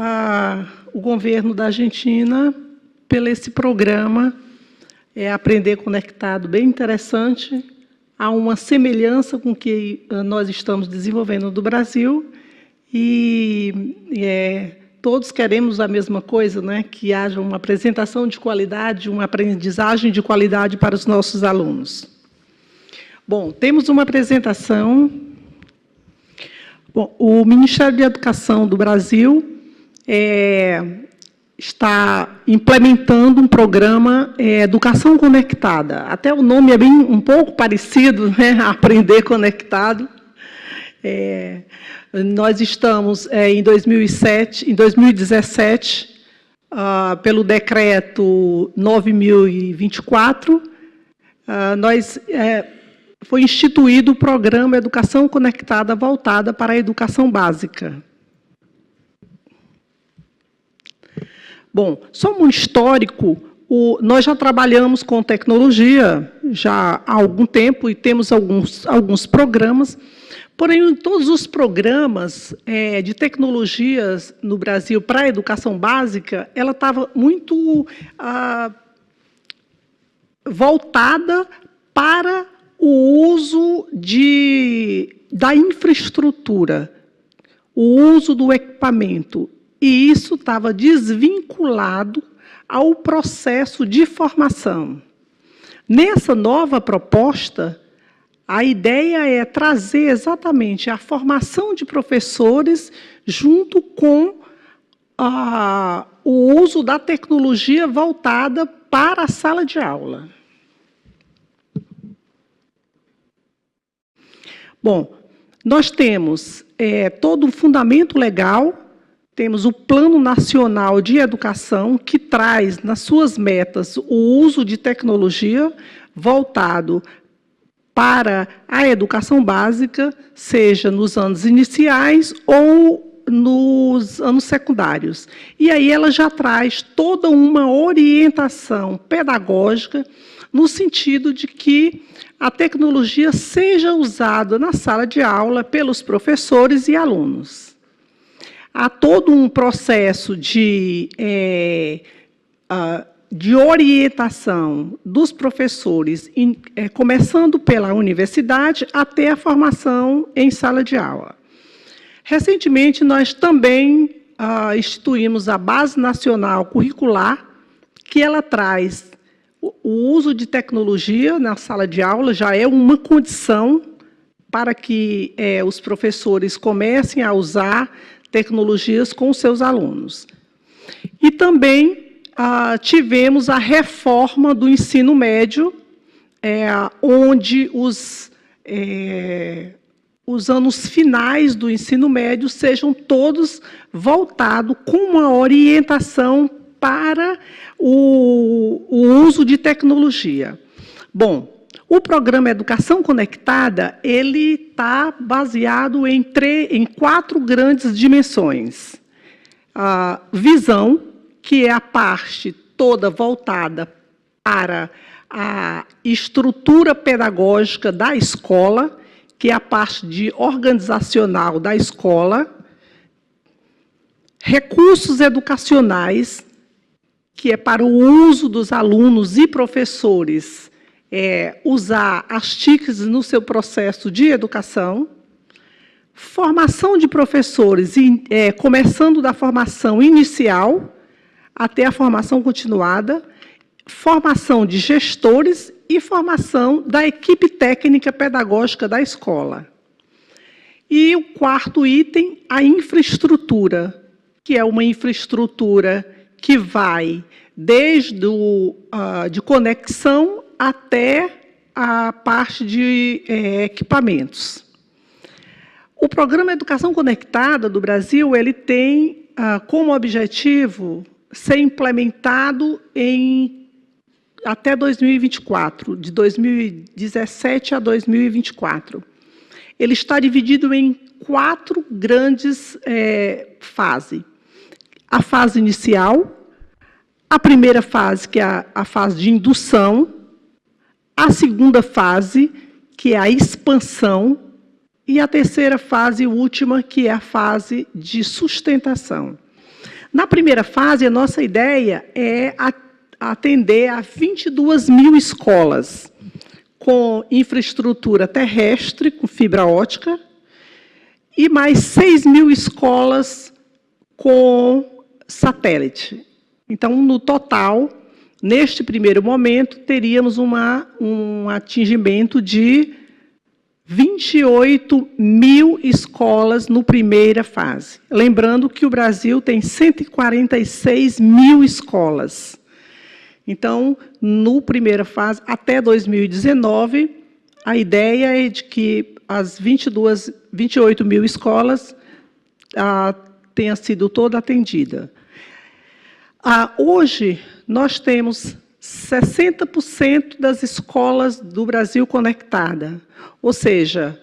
o governo da Argentina pelo esse programa Aprender Conectado, bem interessante. Há uma semelhança com o que nós estamos desenvolvendo no Brasil e todos queremos a mesma coisa, né? Que haja uma apresentação de qualidade, uma aprendizagem de qualidade para os nossos alunos. Bom, temos uma apresentação. Bom, o Ministério da Educação do Brasil está implementando um programa Educação Conectada. Até o nome é um pouco parecido, né? Aprender Conectado. Nós estamos em 2017, pelo decreto 9.024, foi instituído o programa Educação Conectada voltada para a educação básica. Bom, só um histórico, nós já trabalhamos com tecnologia já há algum tempo e temos alguns programas. Porém, todos os programas de tecnologias no Brasil para a educação básica, ela estava muito voltada para o uso da infraestrutura, o uso do equipamento. E isso estava desvinculado ao processo de formação. Nessa nova proposta, a ideia é trazer exatamente a formação de professores junto com o uso da tecnologia voltada para a sala de aula. Bom, nós temos todo um fundamento legal, temos o Plano Nacional de Educação, que traz nas suas metas o uso de tecnologia voltado para a educação básica, seja nos anos iniciais ou nos anos secundários. E aí ela já traz toda uma orientação pedagógica no sentido de que a tecnologia seja usada na sala de aula pelos professores e alunos. Há todo um processo de orientação dos professores, começando pela universidade até a formação em sala de aula. Recentemente, nós também instituímos a Base Nacional Curricular, que ela traz o uso de tecnologia na sala de aula, já é uma condição para que os professores comecem a usar tecnologias com os seus alunos. E também tivemos a reforma do ensino médio, onde os anos finais do ensino médio sejam todos voltados com uma orientação para o uso de tecnologia. Bom, o programa Educação Conectada, ele está baseado em 4 grandes dimensões. A visão, que é a parte toda voltada para a estrutura pedagógica da escola, que é a parte organizacional da escola. Recursos educacionais, que é para o uso dos alunos e professores, usar as TICs no seu processo de educação. Formação de professores, começando da formação inicial até a formação continuada, formação de gestores e formação da equipe técnica pedagógica da escola. E o 4º item, a infraestrutura, que é uma infraestrutura que vai desde de conexão até a parte de equipamentos. O Programa Educação Conectada do Brasil, ele tem como objetivo ser implementado até 2024, de 2017 a 2024. Ele está dividido em 4 grandes fases. A fase inicial, a primeira fase, que é a fase de indução, a segunda fase, que é a expansão, e a terceira fase, última, que é a fase de sustentação. Na primeira fase, a nossa ideia é atender a 22 mil escolas com infraestrutura terrestre, com fibra ótica, e mais 6 mil escolas com satélite. Então, no total, neste primeiro momento, teríamos um atingimento de 28 mil escolas na primeira fase. Lembrando que o Brasil tem 146 mil escolas. Então, na primeira fase, até 2019, a ideia é de que as 28 mil escolas tenha sido toda atendida. Hoje, nós temos 60% das escolas do Brasil conectadas, ou seja,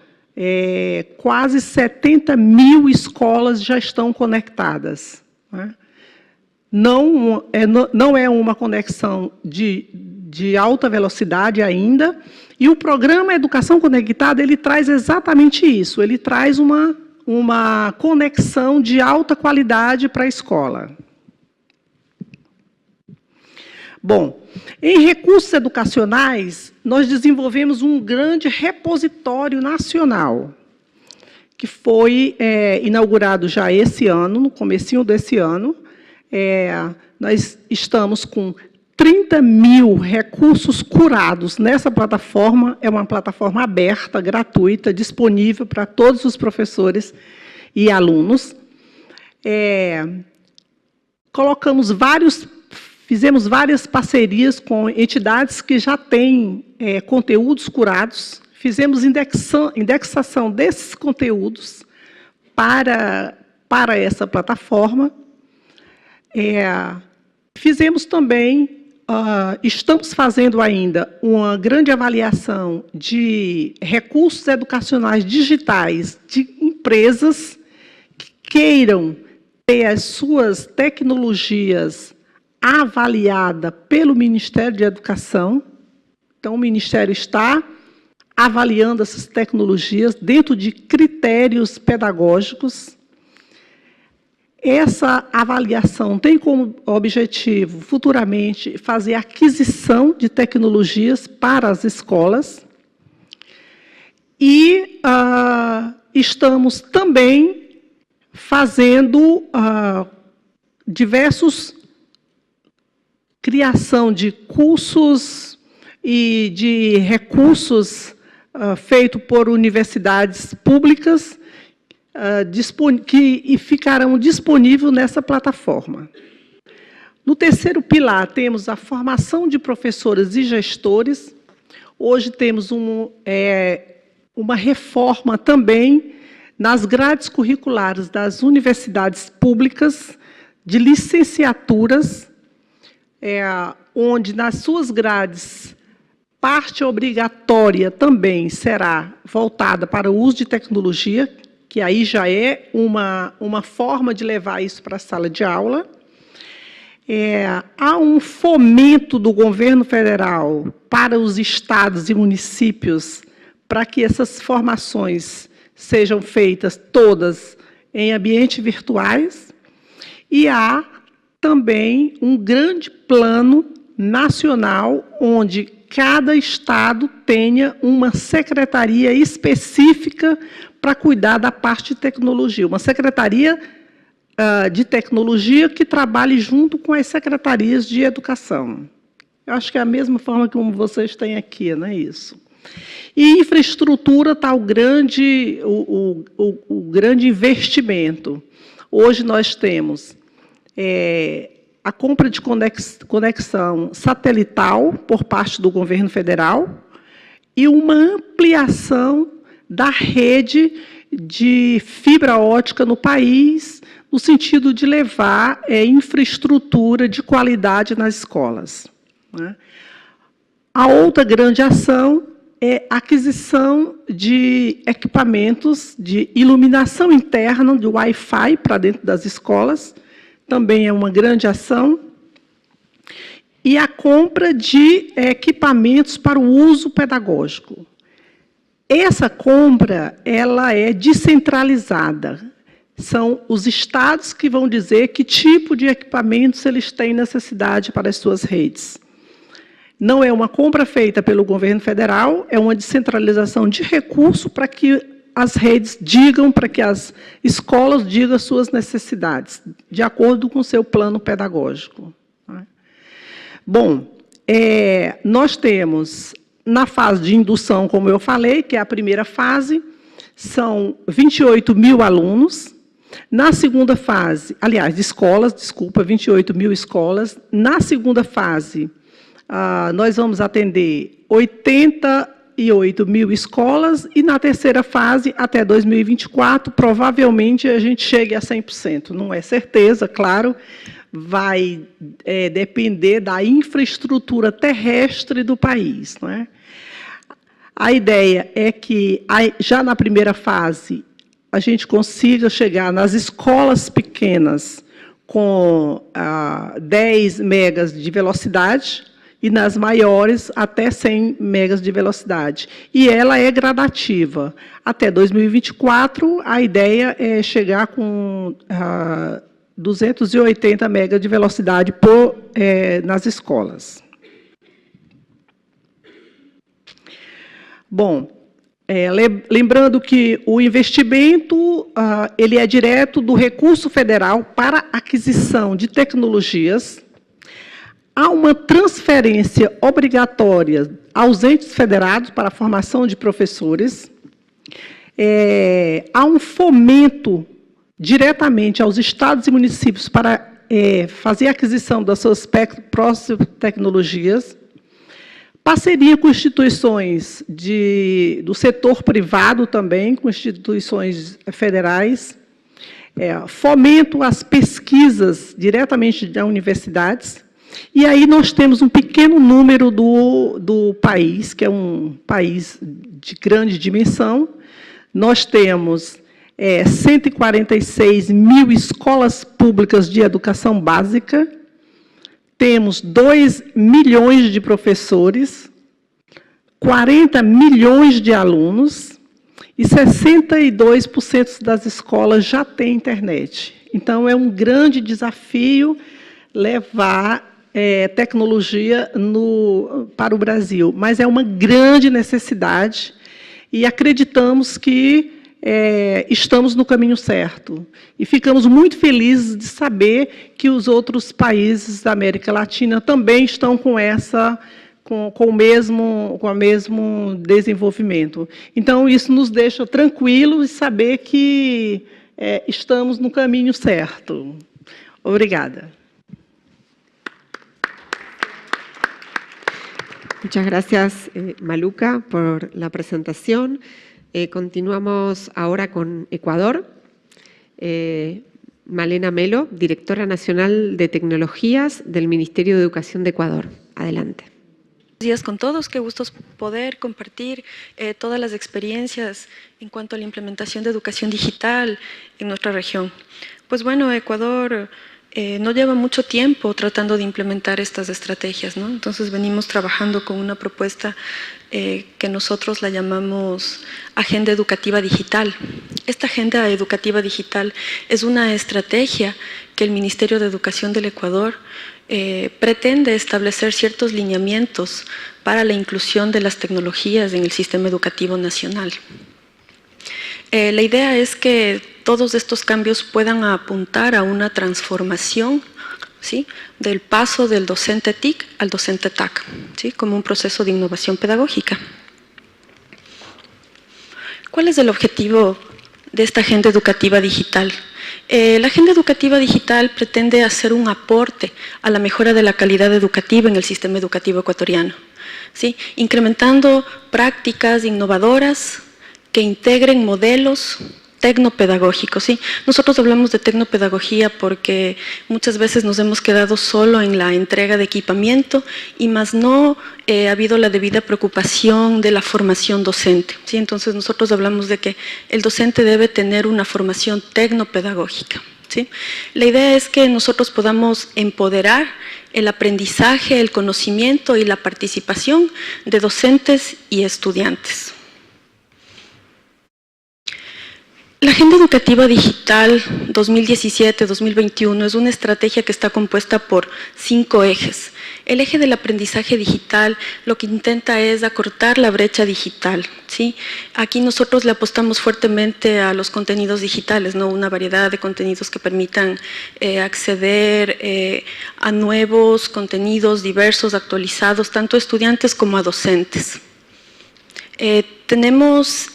quase 70 mil escolas já estão conectadas. Né? Não é uma conexão de alta velocidade ainda, e o programa Educação Conectada, ele traz exatamente isso, ele traz uma conexão de alta qualidade para a escola. Bom, em recursos educacionais, nós desenvolvemos um grande repositório nacional, que foi inaugurado já esse ano, no comecinho desse ano. Nós estamos com 30 mil recursos curados nessa plataforma. É uma plataforma aberta, gratuita, disponível para todos os professores e alunos. Fizemos várias parcerias com entidades que já têm conteúdos curados, fizemos indexação desses conteúdos para essa plataforma. Fizemos também, estamos fazendo ainda uma grande avaliação de recursos educacionais digitais de empresas que queiram ter as suas tecnologias avaliada pelo Ministério da Educação. Então, o Ministério está avaliando essas tecnologias dentro de critérios pedagógicos. Essa avaliação tem como objetivo, futuramente, fazer aquisição de tecnologias para as escolas. E estamos também fazendo criação de cursos e de recursos feitos por universidades públicas que ficarão disponíveis nessa plataforma. No terceiro pilar, temos a formação de professores e gestores. Hoje temos uma reforma também nas grades curriculares das universidades públicas de licenciaturas, onde nas suas grades parte obrigatória também será voltada para o uso de tecnologia, que aí já é uma forma de levar isso para a sala de aula. Há um fomento do governo federal para os estados e municípios para que essas formações sejam feitas todas em ambientes virtuais, e há também um grande plano nacional onde cada estado tenha uma secretaria específica para cuidar da parte de tecnologia, uma secretaria de tecnologia que trabalhe junto com as secretarias de educação. Eu acho que é a mesma forma como vocês têm aqui, não é isso? E infraestrutura está o grande investimento. Hoje nós temos a compra de conexão satelital por parte do governo federal e uma ampliação da rede de fibra ótica no país, no sentido de levar infraestrutura de qualidade nas escolas, né? A outra grande ação é a aquisição de equipamentos de iluminação interna, de Wi-Fi para dentro das escolas, também é uma grande ação, e a compra de equipamentos para o uso pedagógico. Essa compra ela é descentralizada. São os estados que vão dizer que tipo de equipamentos eles têm necessidade para as suas redes. Não é uma compra feita pelo governo federal, é uma descentralização de recurso para que as redes digam, para que as escolas digam as suas necessidades, de acordo com o seu plano pedagógico. Bom, nós temos, na fase de indução, como eu falei, que é a primeira fase, são 28 mil alunos. Na segunda fase, aliás, de escolas, desculpa, 28 mil escolas. Na segunda fase, nós vamos atender 88 mil escolas e, na terceira fase, até 2024, provavelmente a gente chegue a 100%. Não é certeza, claro, vai depender da infraestrutura terrestre do país, não é? A ideia é que, já na primeira fase, a gente consiga chegar nas escolas pequenas com 10 megas de velocidade, e nas maiores até 100 megas de velocidade. E ela é gradativa. Até 2024, a ideia é chegar com 280 megas de velocidade nas escolas. Bom, lembrando que o investimento ele é direto do recurso federal para aquisição de tecnologias. Há uma transferência obrigatória aos entes federados para a formação de professores. Há um fomento diretamente aos estados e municípios para fazer a aquisição das suas próprias tecnologias. Parceria com instituições do setor privado também, com instituições federais. Fomento às pesquisas diretamente das universidades. E aí nós temos um pequeno número do país, que é um país de grande dimensão. Nós temos 146 mil escolas públicas de educação básica, temos 2 milhões de professores, 40 milhões de alunos e 62% das escolas já têm internet. Então, é um grande desafio levar tecnologia para o Brasil, mas é uma grande necessidade e acreditamos que estamos no caminho certo. E ficamos muito felizes de saber que os outros países da América Latina também estão com o mesmo desenvolvimento. Então, isso nos deixa tranquilos de saber que estamos no caminho certo. Obrigada. Muchas gracias, Maluca, por la presentación. Continuamos ahora con Ecuador. Malena Melo, Directora Nacional de Tecnologías del Ministerio de Educación de Ecuador. Adelante. Buenos días con todos, qué gusto poder compartir todas las experiencias en cuanto a la implementación de educación digital en nuestra región. Pues bueno, Ecuador no lleva mucho tiempo tratando de implementar estas estrategias, ¿no? Entonces venimos trabajando con una propuesta que nosotros la llamamos Agenda Educativa Digital. Esta Agenda Educativa Digital es una estrategia que el Ministerio de Educación del Ecuador pretende establecer ciertos lineamientos para la inclusión de las tecnologías en el sistema educativo nacional. La idea es que todos estos cambios puedan apuntar a una transformación, ¿sí?, del paso del docente TIC al docente TAC, ¿sí?, como un proceso de innovación pedagógica. ¿Cuál es el objetivo de esta Agenda Educativa Digital? La Agenda Educativa Digital pretende hacer un aporte a la mejora de la calidad educativa en el sistema educativo ecuatoriano, ¿sí?, incrementando prácticas innovadoras que integren modelos tecnopedagógicos, ¿sí? Nosotros hablamos de tecnopedagogía porque muchas veces nos hemos quedado solo en la entrega de equipamiento y más no ha habido la debida preocupación de la formación docente, ¿sí? Entonces nosotros hablamos de que el docente debe tener una formación tecnopedagógica, ¿sí? La idea es que nosotros podamos empoderar el aprendizaje, el conocimiento y la participación de docentes y estudiantes. La Agenda Educativa Digital 2017-2021 es una estrategia que está compuesta por 5 ejes. El eje del aprendizaje digital lo que intenta es acortar la brecha digital, ¿sí? Aquí nosotros le apostamos fuertemente a los contenidos digitales, ¿no? Una variedad de contenidos que permitan acceder a nuevos contenidos diversos, actualizados, tanto a estudiantes como a docentes. Tenemos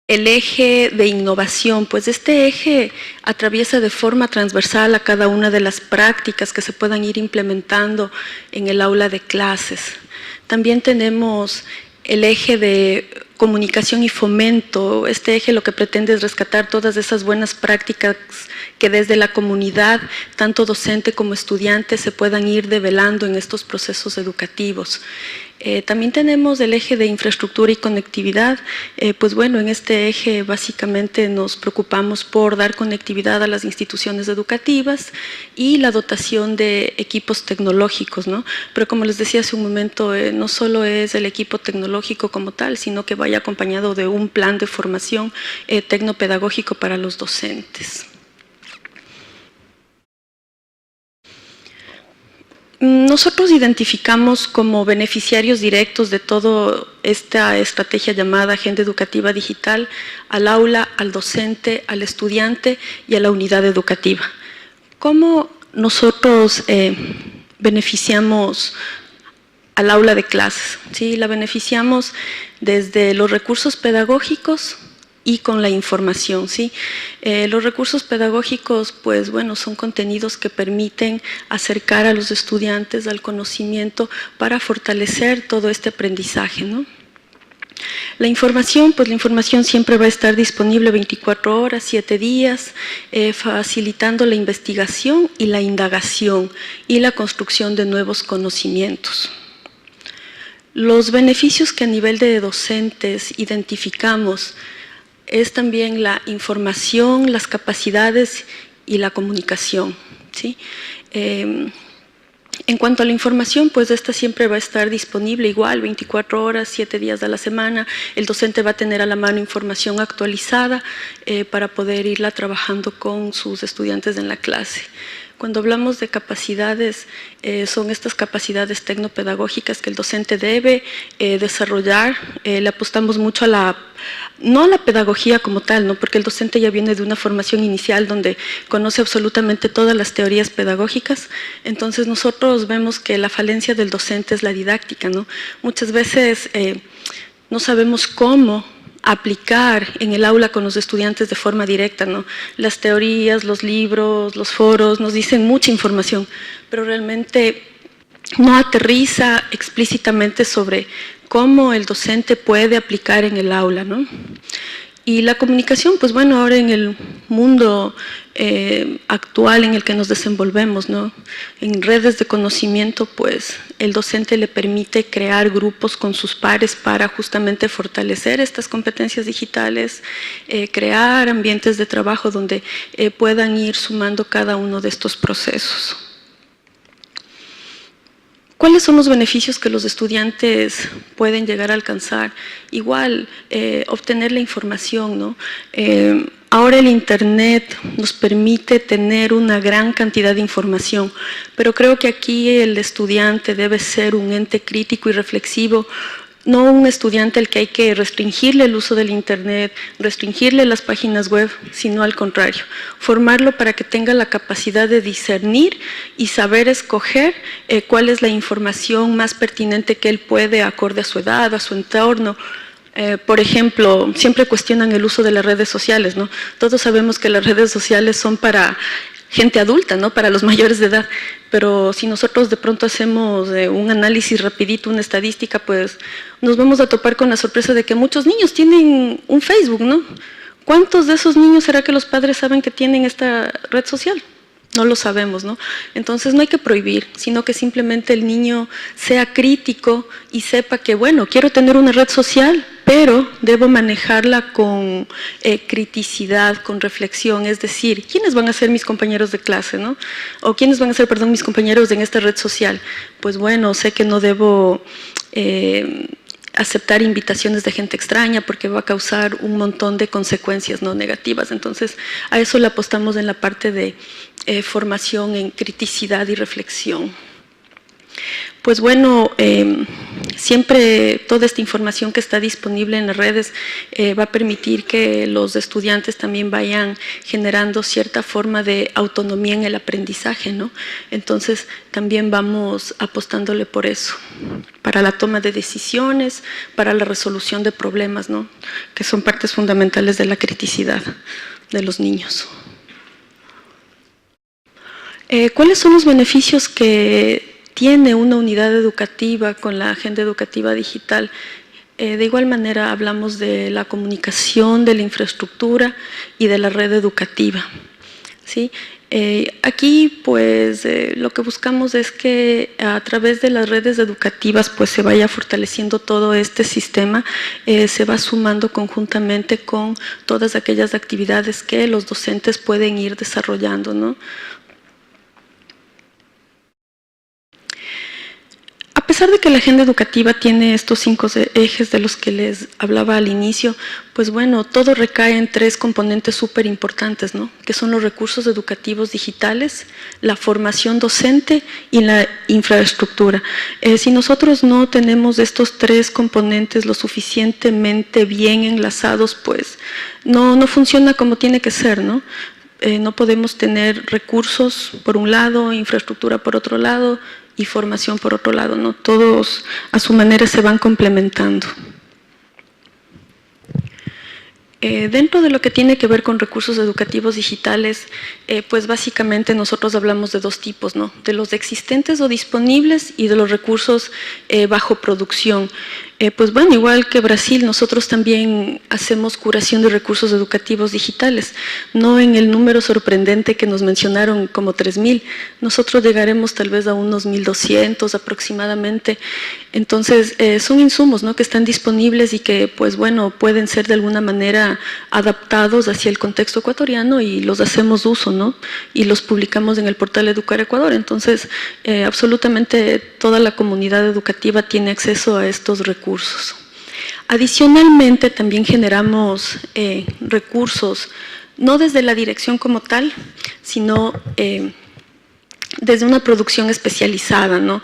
el eje de innovación, pues este eje atraviesa de forma transversal a cada una de las prácticas que se puedan ir implementando en el aula de clases. También tenemos el eje de comunicación y fomento. Este eje lo que pretende es rescatar todas esas buenas prácticas que desde la comunidad, tanto docente como estudiante, se puedan ir develando en estos procesos educativos. También tenemos el eje de infraestructura y conectividad. Pues bueno, en este eje básicamente nos preocupamos por dar conectividad a las instituciones educativas y la dotación de equipos tecnológicos, ¿no? Pero como les decía hace un momento, no solo es el equipo tecnológico como tal, sino que vaya acompañado de un plan de formación tecnopedagógico para los docentes. Nosotros identificamos como beneficiarios directos de toda esta estrategia llamada Agenda Educativa Digital al aula, al docente, al estudiante y a la unidad educativa. ¿Cómo nosotros beneficiamos al aula de clases? ¿Sí? La beneficiamos desde los recursos pedagógicos y con la información, ¿sí? Los recursos pedagógicos, pues bueno, son contenidos que permiten acercar a los estudiantes al conocimiento para fortalecer todo este aprendizaje, ¿no? La información, pues la información siempre va a estar disponible 24 horas, 7 días, facilitando la investigación y la indagación y la construcción de nuevos conocimientos. Los beneficios que a nivel de docentes identificamos es también la información, las capacidades y la comunicación, ¿sí? En cuanto a la información, pues esta siempre va a estar disponible igual, 24 horas, 7 días a la semana. El docente va a tener a la mano información actualizada para poder irla trabajando con sus estudiantes en la clase. Cuando hablamos de capacidades, son estas capacidades tecnopedagógicas que el docente debe desarrollar. Le apostamos mucho no a la pedagogía como tal, ¿no? Porque el docente ya viene de una formación inicial donde conoce absolutamente todas las teorías pedagógicas. Entonces nosotros vemos que la falencia del docente es la didáctica, ¿no? Muchas veces no sabemos cómo aplicar en el aula con los estudiantes de forma directa, ¿no? Las teorías, los libros, los foros nos dicen mucha información, pero realmente no aterriza explícitamente sobre cómo el docente puede aplicar en el aula, ¿no? Y la comunicación, pues bueno, ahora en el mundo actual en el que nos desenvolvemos, ¿no? En redes de conocimiento, pues el docente le permite crear grupos con sus pares para justamente fortalecer estas competencias digitales, crear ambientes de trabajo donde puedan ir sumando cada uno de estos procesos. ¿Cuáles son los beneficios que los estudiantes pueden llegar a alcanzar? Igual, obtener la información, ¿no? Ahora el Internet nos permite tener una gran cantidad de información, pero creo que aquí el estudiante debe ser un ente crítico y reflexivo, no un estudiante al que hay que restringirle el uso del Internet, restringirle las páginas web, sino al contrario, formarlo para que tenga la capacidad de discernir y saber escoger cuál es la información más pertinente que él puede acorde a su edad, a su entorno. Por ejemplo, siempre cuestionan el uso de las redes sociales, ¿no? Todos sabemos que las redes sociales son para gente adulta, ¿no? Para los mayores de edad, pero si nosotros de pronto hacemos un análisis rapidito, una estadística, pues nos vamos a topar con la sorpresa de que muchos niños tienen un Facebook, ¿no? ¿Cuántos de esos niños será que los padres saben que tienen esta red social? No lo sabemos, ¿no? Entonces no hay que prohibir, sino que simplemente el niño sea crítico y sepa que, bueno, quiero tener una red social, pero debo manejarla con criticidad, con reflexión, es decir, ¿quiénes van a ser mis compañeros de clase, no? O ¿quiénes van a ser, perdón, mis compañeros en esta red social? Pues bueno, sé que no debo aceptar invitaciones de gente extraña porque va a causar un montón de consecuencias no negativas. Entonces, a eso le apostamos en la parte de formación en criticidad y reflexión. Pues bueno, siempre toda esta información que está disponible en las redes va a permitir que los estudiantes también vayan generando cierta forma de autonomía en el aprendizaje, ¿no? Entonces también vamos apostándole por eso, para la toma de decisiones, para la resolución de problemas, ¿no? Que son partes fundamentales de la criticidad de los niños. ¿Cuáles son los beneficios que tiene una unidad educativa con la agenda educativa digital? De igual manera hablamos de la comunicación, de la infraestructura y de la red educativa, ¿sí? Aquí pues lo que buscamos es que a través de las redes educativas pues se vaya fortaleciendo todo este sistema, se va sumando conjuntamente con todas aquellas actividades que los docentes pueden ir desarrollando, ¿no? A pesar de que la agenda educativa tiene estos 5 ejes de los que les hablaba al inicio, pues bueno, todo recae en 3 componentes súper importantes, ¿no? Que son los recursos educativos digitales, la formación docente y la infraestructura. Si nosotros no tenemos estos 3 componentes lo suficientemente bien enlazados, pues no funciona como tiene que ser, ¿no? No podemos tener recursos por un lado, infraestructura por otro lado, y formación por otro lado, ¿no? Todos a su manera se van complementando. Dentro de lo que tiene que ver con recursos educativos digitales, pues básicamente nosotros hablamos de 2 tipos, ¿no? De los existentes o disponibles y de los recursos bajo producción. Pues bueno, igual que Brasil, nosotros también hacemos curación de recursos educativos digitales, no en el número sorprendente que nos mencionaron como 3.000, nosotros llegaremos tal vez a unos 1.200 aproximadamente. Entonces son insumos, ¿no? Que están disponibles y que pues bueno, pueden ser de alguna manera adaptados hacia el contexto ecuatoriano y los hacemos uso, ¿no? Y los publicamos en el portal Educar Ecuador. Entonces absolutamente toda la comunidad educativa tiene acceso a estos recursos. Adicionalmente también generamos recursos, no desde la dirección como tal, sino desde una producción especializada, ¿no?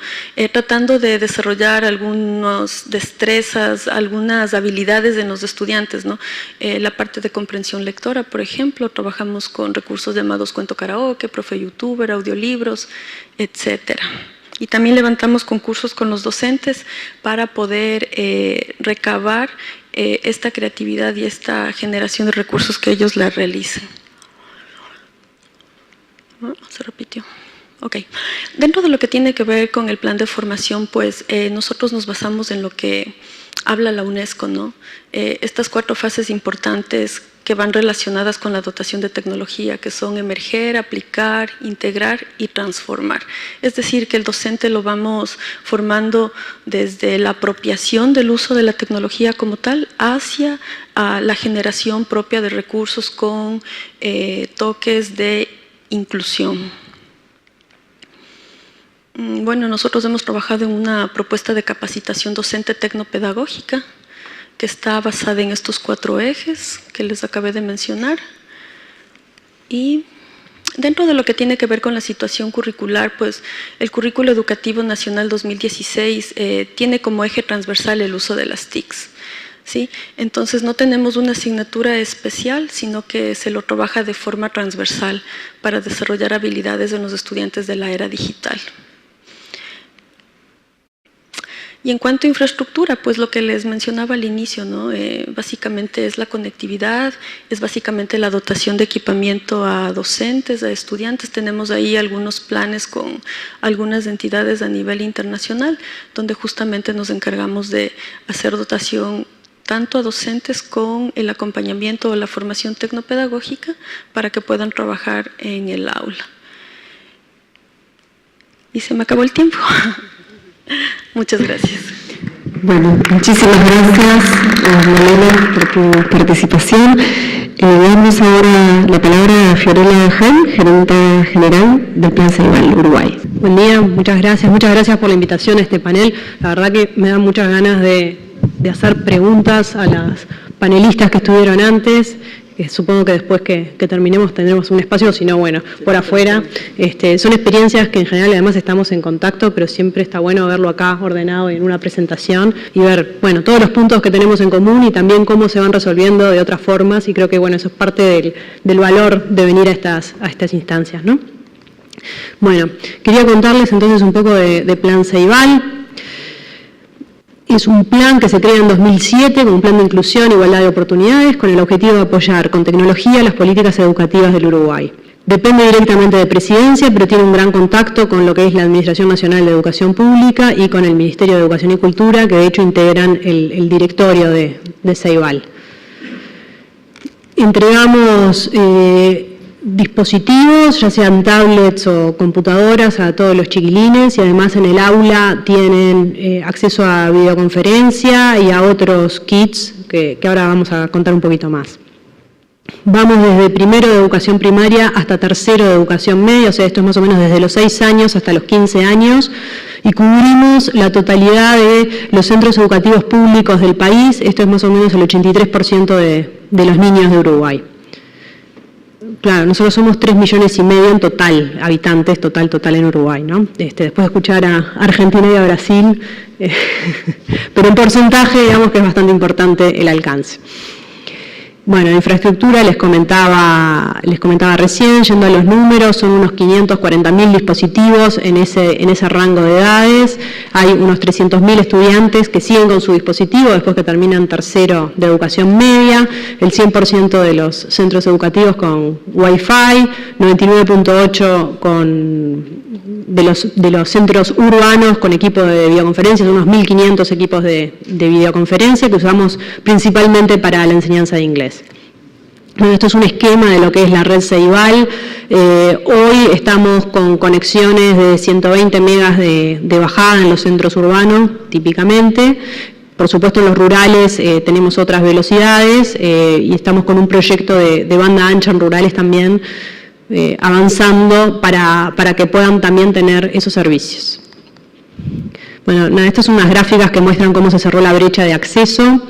Tratando de desarrollar algunas destrezas, algunas habilidades en los estudiantes, ¿no? La parte de comprensión lectora, por ejemplo, trabajamos con recursos llamados cuento karaoke, profe youtuber, audiolibros, etcétera. Y también levantamos concursos con los docentes para poder recabar esta creatividad y esta generación de recursos que ellos la realicen. Se repitió. Ok. Dentro de lo que tiene que ver con el plan de formación, pues nosotros nos basamos en lo que habla la UNESCO, ¿no? Estas 4 fases importantes que van relacionadas con la dotación de tecnología, que son emerger, aplicar, integrar y transformar. Es decir, que el docente lo vamos formando desde la apropiación del uso de la tecnología como tal hacia la generación propia de recursos con toques de inclusión. Bueno, nosotros hemos trabajado en una propuesta de capacitación docente tecnopedagógica que está basada en estos 4 ejes que les acabé de mencionar. Y dentro de lo que tiene que ver con la situación curricular, pues el Currículo Educativo Nacional 2016 tiene como eje transversal el uso de las TICs. ¿Sí? Entonces no tenemos una asignatura especial, sino que se lo trabaja de forma transversal para desarrollar habilidades en los estudiantes de la era digital. Y en cuanto a infraestructura, pues lo que les mencionaba al inicio, ¿no? Básicamente es la conectividad, es básicamente la dotación de equipamiento a docentes, a estudiantes. Tenemos ahí algunos planes con algunas entidades a nivel internacional, donde justamente nos encargamos de hacer dotación tanto a docentes con el acompañamiento o la formación tecnopedagógica para que puedan trabajar en el aula. Y se me acabó el tiempo. Muchas gracias. Bueno, muchísimas gracias, Malena, por tu participación. Damos ahora la palabra a Fiorella Ján, gerente general del Plan Ceibal Uruguay. Buen día, muchas gracias por la invitación a este panel. La verdad que me dan muchas ganas de hacer preguntas a las panelistas que estuvieron antes. Supongo que después que terminemos tendremos un espacio, si no, bueno, por afuera. Son experiencias que en general además estamos en contacto, pero siempre está bueno verlo acá ordenado en una presentación y ver, bueno, todos los puntos que tenemos en común y también cómo se van resolviendo de otras formas, y creo que, bueno, eso es parte del valor de venir a estas instancias, ¿no? Bueno, quería contarles entonces un poco de Plan Ceibal. Es un plan que se crea en 2007 como un plan de inclusión e igualdad de oportunidades con el objetivo de apoyar con tecnología las políticas educativas del Uruguay. Depende directamente de Presidencia, pero tiene un gran contacto con lo que es la Administración Nacional de Educación Pública y con el Ministerio de Educación y Cultura, que de hecho integran el directorio de Ceibal. Entregamos dispositivos, ya sean tablets o computadoras, a todos los chiquilines, y además en el aula tienen acceso a videoconferencia y a otros kits que ahora vamos a contar un poquito más. Vamos desde primero de educación primaria hasta tercero de educación media, o sea, esto es más o menos desde los 6 años hasta los 15 años, y cubrimos la totalidad de los centros educativos públicos del país. Esto es más o menos el 83% de los niños de Uruguay. Claro, nosotros somos 3,5 millones en total, habitantes, total en Uruguay, ¿no? Después de escuchar a Argentina y a Brasil, pero en porcentaje digamos que es bastante importante el alcance. Bueno, infraestructura les comentaba recién, yendo a los números, son unos 540.000 dispositivos en ese rango de edades. Hay unos 300.000 estudiantes que siguen con su dispositivo después que terminan tercero de educación media, el 100% de los centros educativos con Wi-Fi, 99.8% de los centros urbanos con equipo de videoconferencias, unos 1.500 equipos de videoconferencia que usamos principalmente para la enseñanza de inglés. Bueno, esto es un esquema de lo que es la red Ceibal. Hoy estamos con conexiones de 120 megas de bajada en los centros urbanos, típicamente. Por supuesto, en los rurales tenemos otras velocidades y estamos con un proyecto de banda ancha en rurales también, avanzando para que puedan también tener esos servicios. Bueno, nada, estas son unas gráficas que muestran cómo se cerró la brecha de acceso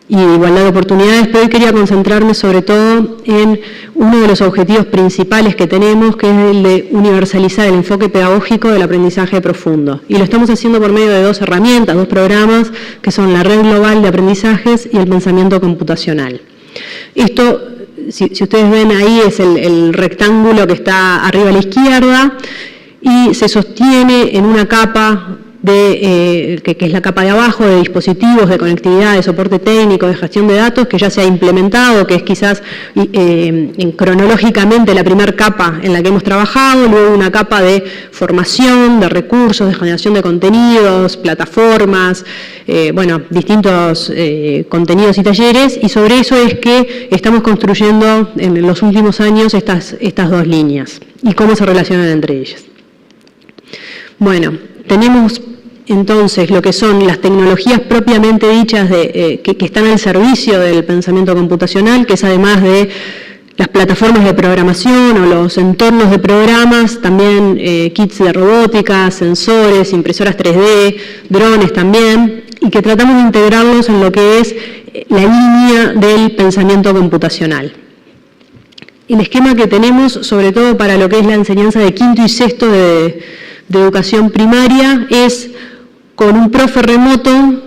y igualdad de oportunidades, pero hoy quería concentrarme sobre todo en uno de los objetivos principales que tenemos, que es el de universalizar el enfoque pedagógico del aprendizaje profundo. Y lo estamos haciendo por medio de 2 herramientas, 2 programas, que son la Red Global de Aprendizajes y el Pensamiento Computacional. Esto, si ustedes ven ahí, es el rectángulo que está arriba a la izquierda y se sostiene en una capa que es la capa de abajo, de dispositivos, de conectividad, de soporte técnico, de gestión de datos, que ya se ha implementado, que es quizás cronológicamente la primera capa en la que hemos trabajado, luego una capa de formación, de recursos, de generación de contenidos, plataformas, distintos contenidos y talleres, y sobre eso es que estamos construyendo en los últimos años estas dos líneas y cómo se relacionan entre ellas. Bueno, tenemos entonces lo que son las tecnologías propiamente dichas que están al servicio del pensamiento computacional, que es además de las plataformas de programación o los entornos de programas, también kits de robótica, sensores, impresoras 3D, drones también, y que tratamos de integrarlos en lo que es la línea del pensamiento computacional. El esquema que tenemos, sobre todo para lo que es la enseñanza de quinto y sexto de educación primaria, es con un profe remoto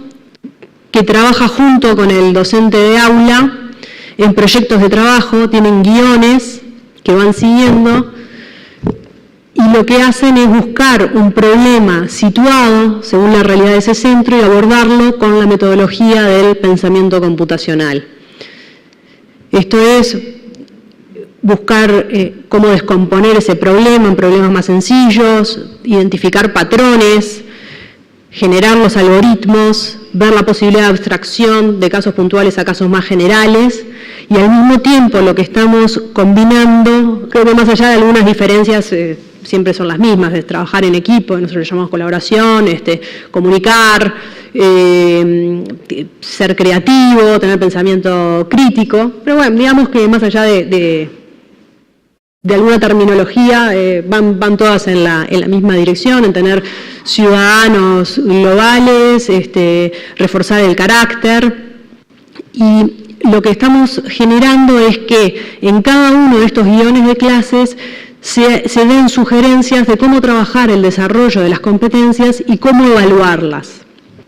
que trabaja junto con el docente de aula en proyectos de trabajo, tienen guiones que van siguiendo y lo que hacen es buscar un problema situado según la realidad de ese centro y abordarlo con la metodología del pensamiento computacional. Esto es buscar cómo descomponer ese problema en problemas más sencillos, identificar patrones, generar los algoritmos, ver la posibilidad de abstracción de casos puntuales a casos más generales, y al mismo tiempo lo que estamos combinando, creo que más allá de algunas diferencias, siempre son las mismas, de trabajar en equipo, nosotros le llamamos colaboración, comunicar, ser creativo, tener pensamiento crítico, pero bueno, digamos que más allá de alguna terminología, van todas en la misma dirección, en tener ciudadanos globales, reforzar el carácter. Y lo que estamos generando es que en cada uno de estos guiones de clases se den sugerencias de cómo trabajar el desarrollo de las competencias y cómo evaluarlas.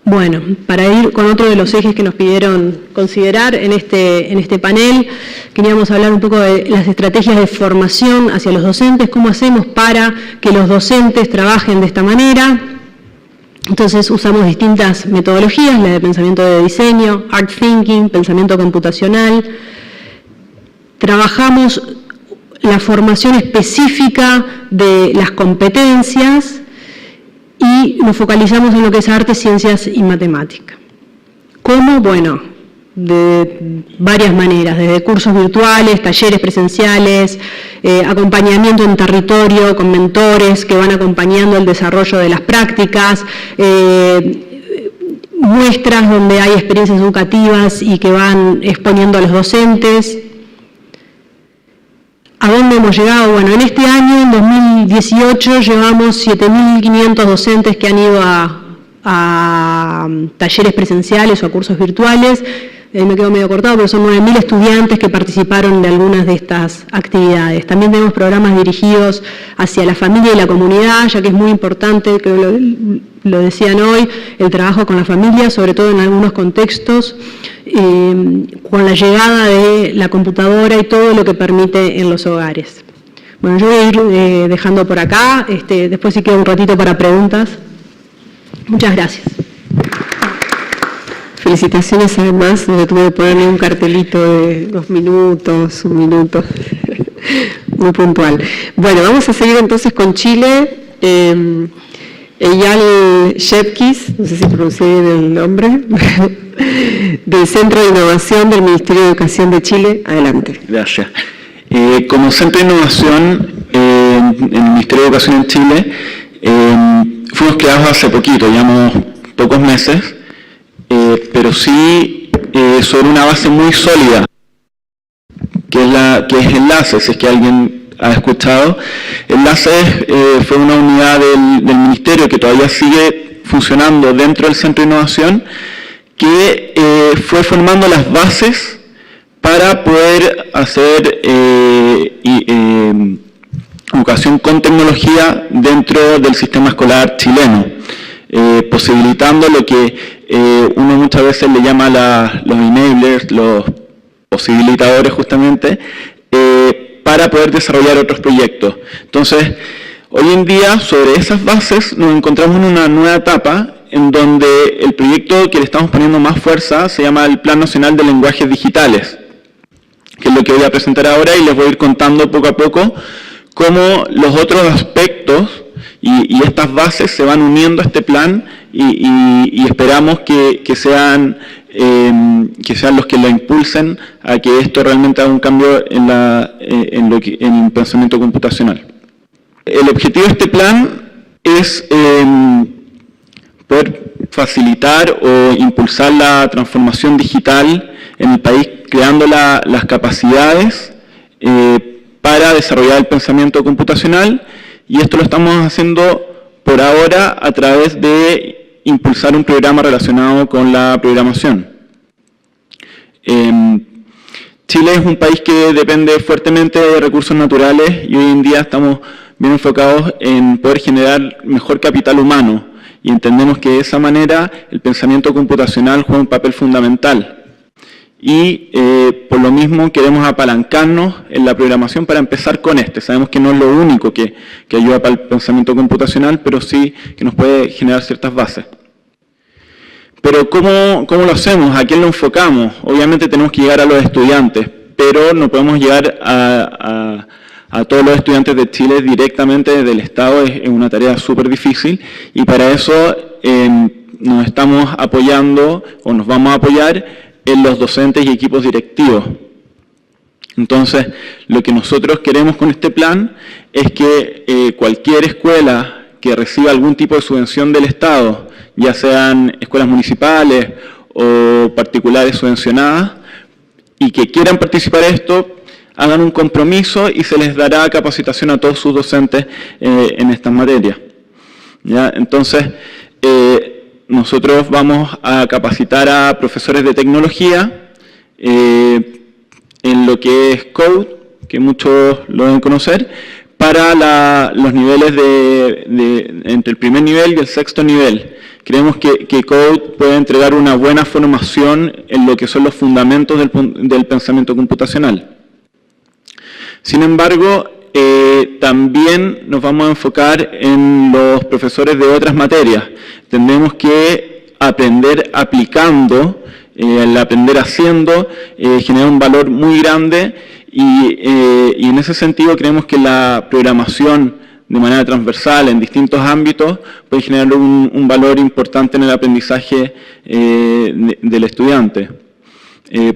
Bueno, para ir con otro de los ejes que nos pidieron considerar en este panel, queríamos hablar un poco de las estrategias de formación hacia los docentes, cómo hacemos para que los docentes trabajen de esta manera. Entonces usamos distintas metodologías, la de pensamiento de diseño, art thinking, pensamiento computacional. Trabajamos la formación específica de las competencias y nos focalizamos en lo que es arte, ciencias y matemática. ¿Cómo? Bueno, de varias maneras, desde cursos virtuales, talleres presenciales, acompañamiento en territorio con mentores que van acompañando el desarrollo de las prácticas, muestras donde hay experiencias educativas y que van exponiendo a los docentes. ¿A dónde hemos llegado? Bueno, en este año, en 2018, llevamos 7.500 docentes que han ido a talleres presenciales o a cursos virtuales. Me quedo medio cortado, pero son 9.000 estudiantes que participaron de algunas de estas actividades. También tenemos programas dirigidos hacia la familia y la comunidad, ya que es muy importante, creo que lo decían hoy, el trabajo con la familia, sobre todo en algunos contextos, con la llegada de la computadora y todo lo que permite en los hogares. Bueno, yo voy a ir dejando por acá, después sí queda un ratito para preguntas. Muchas gracias. Felicitaciones además, donde tuve que ponerle un cartelito de 2 minutos, 1 minuto, muy puntual. Bueno, vamos a seguir entonces con Chile. Eyal Shepkis, no sé si pronuncié bien el nombre, del Centro de Innovación del Ministerio de Educación de Chile. Adelante. Gracias. Como Centro de Innovación en el Ministerio de Educación en Chile, fuimos creados hace poquito, llevamos pocos meses, pero sí sobre una base muy sólida, que es Enlaces, si es que alguien ha escuchado. Enlaces fue una unidad del Ministerio que todavía sigue funcionando dentro del Centro de Innovación, que fue formando las bases para poder hacer educación con tecnología dentro del sistema escolar chileno, posibilitando lo que uno muchas veces le llama los enablers, los posibilitadores justamente, para poder desarrollar otros proyectos. Entonces, Hoy en día, sobre esas bases, nos encontramos en una nueva etapa en donde el proyecto que le estamos poniendo más fuerza se llama el Plan Nacional de Lenguajes Digitales, que es lo que voy a presentar ahora y les voy a ir contando poco a poco cómo los otros aspectos y estas bases se van uniendo a este plan y esperamos que sean los que lo impulsen a que esto realmente haga un cambio en el pensamiento computacional. El objetivo de este plan es poder facilitar o impulsar la transformación digital en el país, creando las capacidades para desarrollar el pensamiento computacional, y esto lo estamos haciendo por ahora a través de impulsar un programa relacionado con la programación. Chile es un país que depende fuertemente de recursos naturales y hoy en día estamos bien enfocados en poder generar mejor capital humano, y entendemos que de esa manera el pensamiento computacional juega un papel fundamental. Y por lo mismo queremos apalancarnos en la programación para empezar con este. Sabemos que no es lo único que ayuda para el pensamiento computacional, pero sí que nos puede generar ciertas bases. Pero ¿cómo lo hacemos? ¿A quién lo enfocamos? Obviamente tenemos que llegar a los estudiantes, pero no podemos llegar a todos los estudiantes de Chile directamente desde el Estado. Es una tarea súper difícil, y para eso nos estamos apoyando o nos vamos a apoyar en los docentes y equipos directivos. Entonces, lo que nosotros queremos con este plan es que cualquier escuela que reciba algún tipo de subvención del Estado, ya sean escuelas municipales o particulares subvencionadas, y que quieran participar en esto, hagan un compromiso y se les dará capacitación a todos sus docentes en estas materias. ¿Ya? Entonces, nosotros vamos a capacitar a profesores de tecnología en lo que es Code, que muchos lo deben conocer, para los niveles entre el primer nivel y el sexto nivel. Creemos que Code puede entregar una buena formación en lo que son los fundamentos del pensamiento computacional. Sin embargo, también nos vamos a enfocar en los profesores de otras materias. Entendemos que aprender aplicando, el aprender haciendo, genera un valor muy grande, y en ese sentido creemos que la programación de manera transversal en distintos ámbitos puede generar un valor importante en el aprendizaje del estudiante.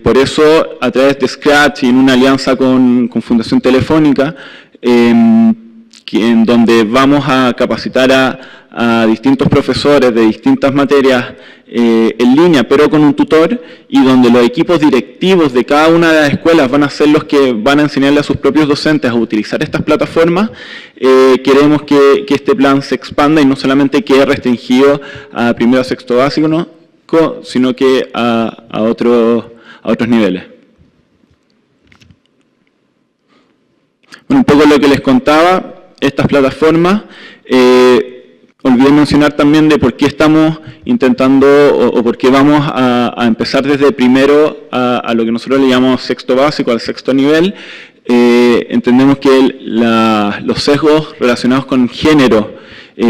Por eso, a través de Scratch y en una alianza con Fundación Telefónica, en donde vamos a capacitar a distintos profesores de distintas materias en línea, pero con un tutor, y donde los equipos directivos de cada una de las escuelas van a ser los que van a enseñarle a sus propios docentes a utilizar estas plataformas. Queremos que este plan se expanda y no solamente quede restringido a primero a sexto básico, ¿no?, sino que a otros niveles. Bueno, un poco lo que les contaba, estas plataformas, olvidé mencionar también de por qué estamos intentando o por qué vamos a empezar desde primero a lo que nosotros le llamamos sexto básico, al sexto nivel. Entendemos que los sesgos relacionados con género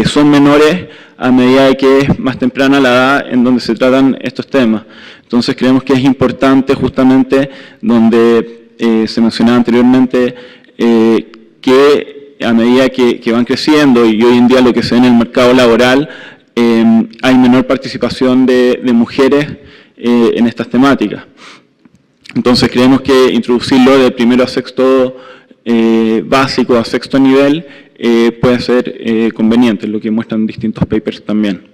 son menores a medida de que es más temprana la edad en donde se tratan estos temas. Entonces creemos que es importante, justamente donde se mencionaba anteriormente, que a medida que van creciendo, y hoy en día lo que se ve en el mercado laboral, hay menor participación de mujeres en estas temáticas. Entonces creemos que introducirlo de primero a sexto básico a sexto nivel puede ser conveniente, lo que muestran distintos papers también.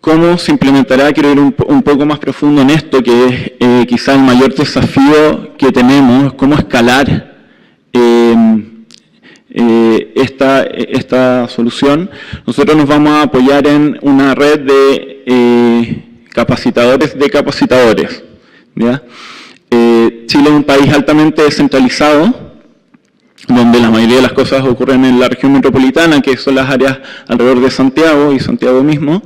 ¿Cómo se implementará? Quiero ir un poco más profundo en esto, que es quizá el mayor desafío que tenemos, cómo escalar esta solución. Nosotros nos vamos a apoyar en una red de capacitadores de capacitadores, ¿ya? Chile es un país altamente descentralizado, donde la mayoría de las cosas ocurren en la región metropolitana, que son las áreas alrededor de Santiago y Santiago mismo,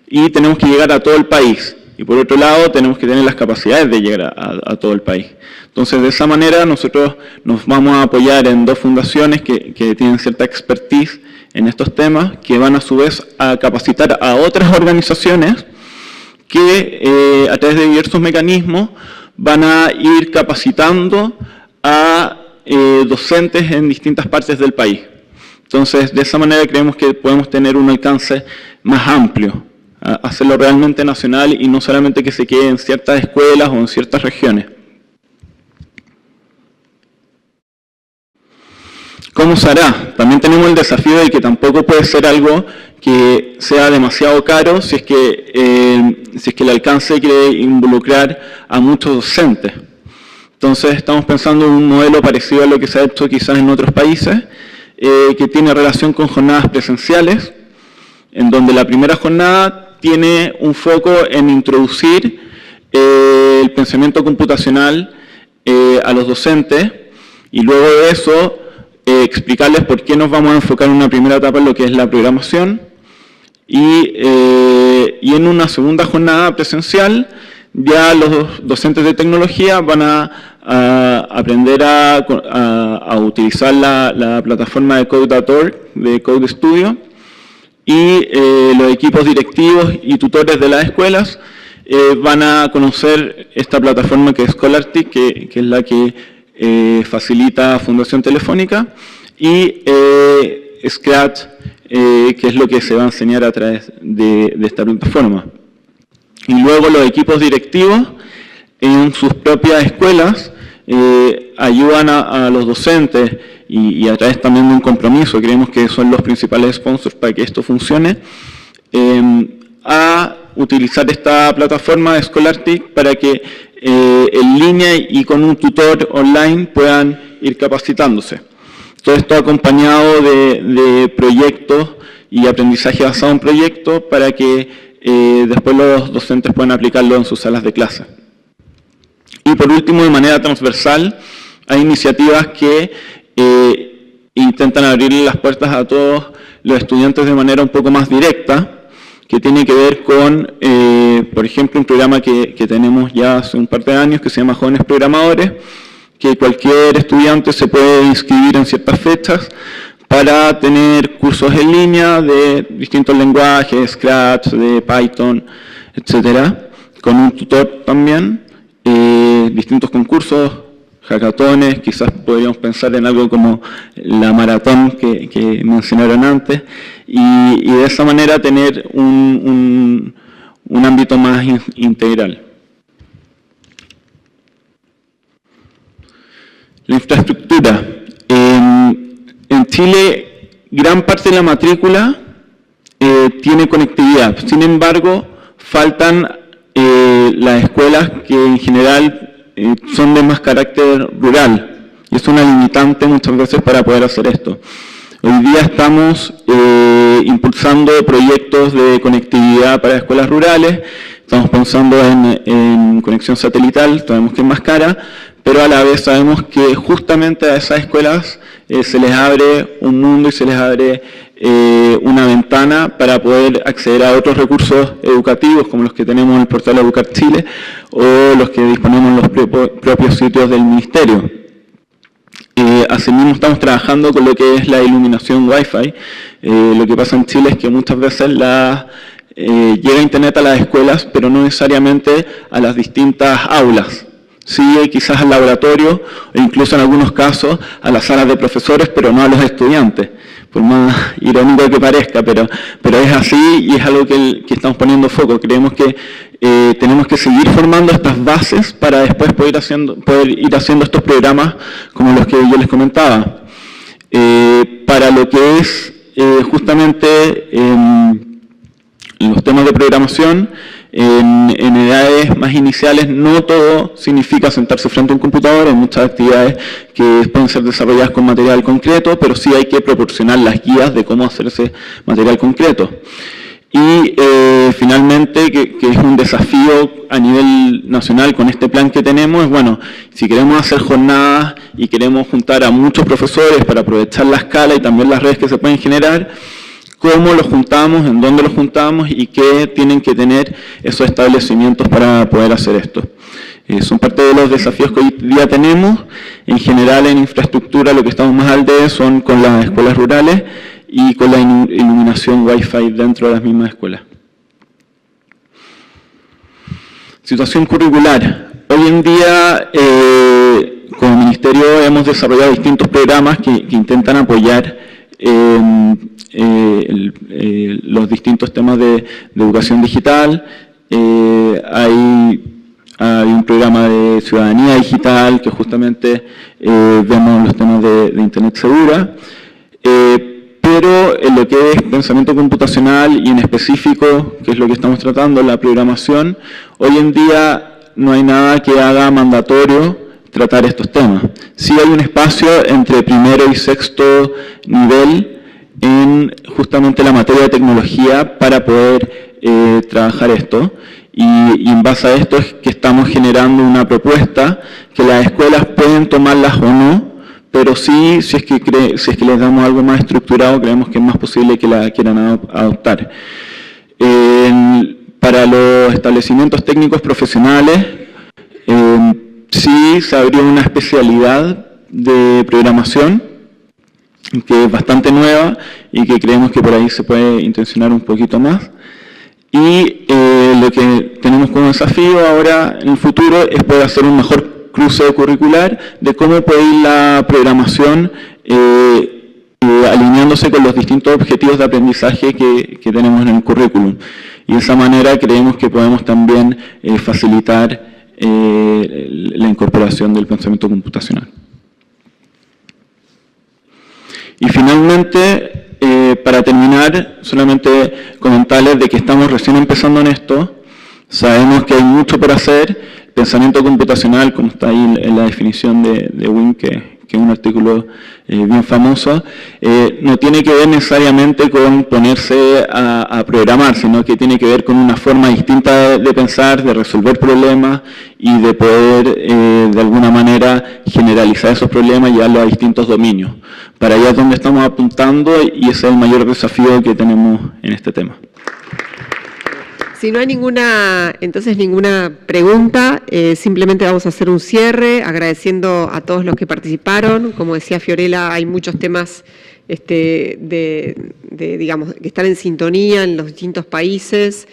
y tenemos que llegar a todo el país. y por otro lado tenemos que tener las capacidades de llegar a todo el país. Entonces, de esa manera nosotros nos vamos a apoyar en 2 fundaciones que tienen cierta expertise en estos temas, que van a su vez a capacitar a otras organizaciones que a través de diversos mecanismos van a ir capacitando a docentes en distintas partes del país. Entonces, de esa manera creemos que podemos tener un alcance más amplio, hacerlo realmente nacional y no solamente que se quede en ciertas escuelas o en ciertas regiones. ¿Cómo se hará? También tenemos el desafío de que tampoco puede ser algo que sea demasiado caro si es que el alcance quiere involucrar a muchos docentes. Entonces estamos pensando en un modelo parecido a lo que se ha hecho quizás en otros países, que tiene relación con jornadas presenciales, en donde la primera jornada tiene un foco en introducir el pensamiento computacional a los docentes y luego de eso explicarles por qué nos vamos a enfocar en una primera etapa en lo que es la programación y en una segunda jornada presencial ya los docentes de tecnología van a aprender a utilizar la plataforma de Code.org, de Code Studio, y los equipos directivos y tutores de las escuelas van a conocer esta plataforma que es Scholartic, que es la que facilita Fundación Telefónica, y Scratch, que es lo que se va a enseñar a través de esta plataforma. Y luego los equipos directivos en sus propias escuelas ayudan a los docentes y a través también de un compromiso, creemos que son los principales sponsors para que esto funcione, a utilizar esta plataforma de Scholartic para que en línea y con un tutor online puedan ir capacitándose. Todo esto acompañado de proyectos y aprendizaje basado en proyectos para que después los docentes puedan aplicarlo en sus salas de clase. Y por último, de manera transversal, hay iniciativas que intentan abrirle las puertas a todos los estudiantes de manera un poco más directa, que tiene que ver con, por ejemplo, un programa que tenemos ya hace un par de años que se llama Jóvenes Programadores, que cualquier estudiante se puede inscribir en ciertas fechas para tener cursos en línea de distintos lenguajes, Scratch, de Python, etcétera, con un tutor también, distintos concursos, hackatones, quizás podríamos pensar en algo como la maratón que mencionaron antes, y de esa manera tener un ámbito más integral. La infraestructura. En Chile, gran parte de la matrícula tiene conectividad. Sin embargo, faltan las escuelas que en general son de más carácter rural. Y es una limitante muchas veces para poder hacer esto. Hoy día estamos impulsando proyectos de conectividad para escuelas rurales. Estamos pensando en conexión satelital, sabemos que es más cara, pero a la vez sabemos que justamente a esas escuelas se les abre un mundo y se les abre una ventana para poder acceder a otros recursos educativos como los que tenemos en el portal Educar Chile o los que disponemos en los propios sitios del Ministerio. Asimismo estamos trabajando con lo que es la iluminación Wi-Fi. Lo que pasa en Chile es que muchas veces llega internet a las escuelas, pero no necesariamente a las distintas aulas. Sí, quizás al laboratorio, e incluso en algunos casos a las salas de profesores, pero no a los estudiantes, por más irónico que parezca, pero es así y es algo que estamos poniendo foco. Creemos que tenemos que seguir formando estas bases para después poder ir haciendo estos programas como los que yo les comentaba. Para lo que es justamente los temas de programación, en edades más iniciales no todo significa sentarse frente a un computador, hay muchas actividades que pueden ser desarrolladas con material concreto, pero sí hay que proporcionar las guías de cómo hacer ese material concreto. Y finalmente, que es un desafío a nivel nacional con este plan que tenemos, es bueno, si queremos hacer jornadas y queremos juntar a muchos profesores para aprovechar la escala y también las redes que se pueden generar, cómo los juntamos, en dónde los juntamos y qué tienen que tener esos establecimientos para poder hacer esto. Son parte de los desafíos que hoy día tenemos. En general, en infraestructura, lo que estamos más al debe son con las escuelas rurales y con la iluminación Wi-Fi dentro de las mismas escuelas. Situación curricular. Hoy en día, como ministerio, hemos desarrollado distintos programas que intentan apoyar los distintos temas de educación digital. Hay un programa de ciudadanía digital que justamente vemos los temas de Internet segura. Pero en lo que es pensamiento computacional y en específico, que es lo que estamos tratando, la programación, hoy en día no hay nada que haga mandatorio tratar estos temas. Sí hay un espacio entre primero y sexto nivel en justamente la materia de tecnología para poder trabajar esto. Y en base a esto es que estamos generando una propuesta que las escuelas pueden tomarlas o no, pero sí, si es que les damos algo más estructurado, creemos que es más posible que la quieran adoptar. Para los establecimientos técnicos profesionales, sí se abrió una especialidad de programación, que es bastante nueva y que creemos que por ahí se puede intencionar un poquito más. Y lo que tenemos como desafío ahora en el futuro es poder hacer un mejor cruce curricular de cómo puede ir la programación alineándose con los distintos objetivos de aprendizaje que tenemos en el currículum. Y de esa manera creemos que podemos también facilitar la incorporación del pensamiento computacional. Y finalmente, para terminar, solamente comentarles de que estamos recién empezando en esto. Sabemos que hay mucho por hacer. Pensamiento computacional, como está ahí en la definición de Wynne, que es un artículo bien famoso, no tiene que ver necesariamente con ponerse a programar, sino que tiene que ver con una forma distinta de pensar, de resolver problemas y de poder de alguna manera generalizar esos problemas y llevarlos a distintos dominios. Para allá es donde estamos apuntando y ese es el mayor desafío que tenemos en este tema. Si no hay ninguna pregunta, simplemente vamos a hacer un cierre agradeciendo a todos los que participaron. Como decía Fiorella, hay muchos temas digamos, que están en sintonía en los distintos países,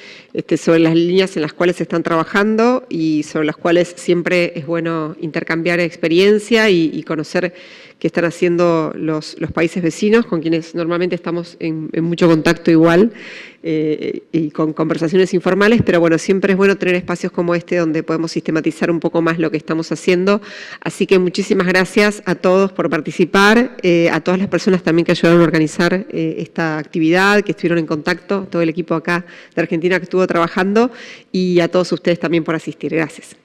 sobre las líneas en las cuales se están trabajando y sobre las cuales siempre es bueno intercambiar experiencia y conocer qué están haciendo los países vecinos, con quienes normalmente estamos en mucho contacto igual y con conversaciones informales, pero bueno, siempre es bueno tener espacios como este donde podemos sistematizar un poco más lo que estamos haciendo. Así que muchísimas gracias a todos por participar, a todas las personas también que ayudaron a organizar esta actividad, que estuvieron en contacto, todo el equipo acá de Argentina que estuvo trabajando y a todos ustedes también por asistir. Gracias.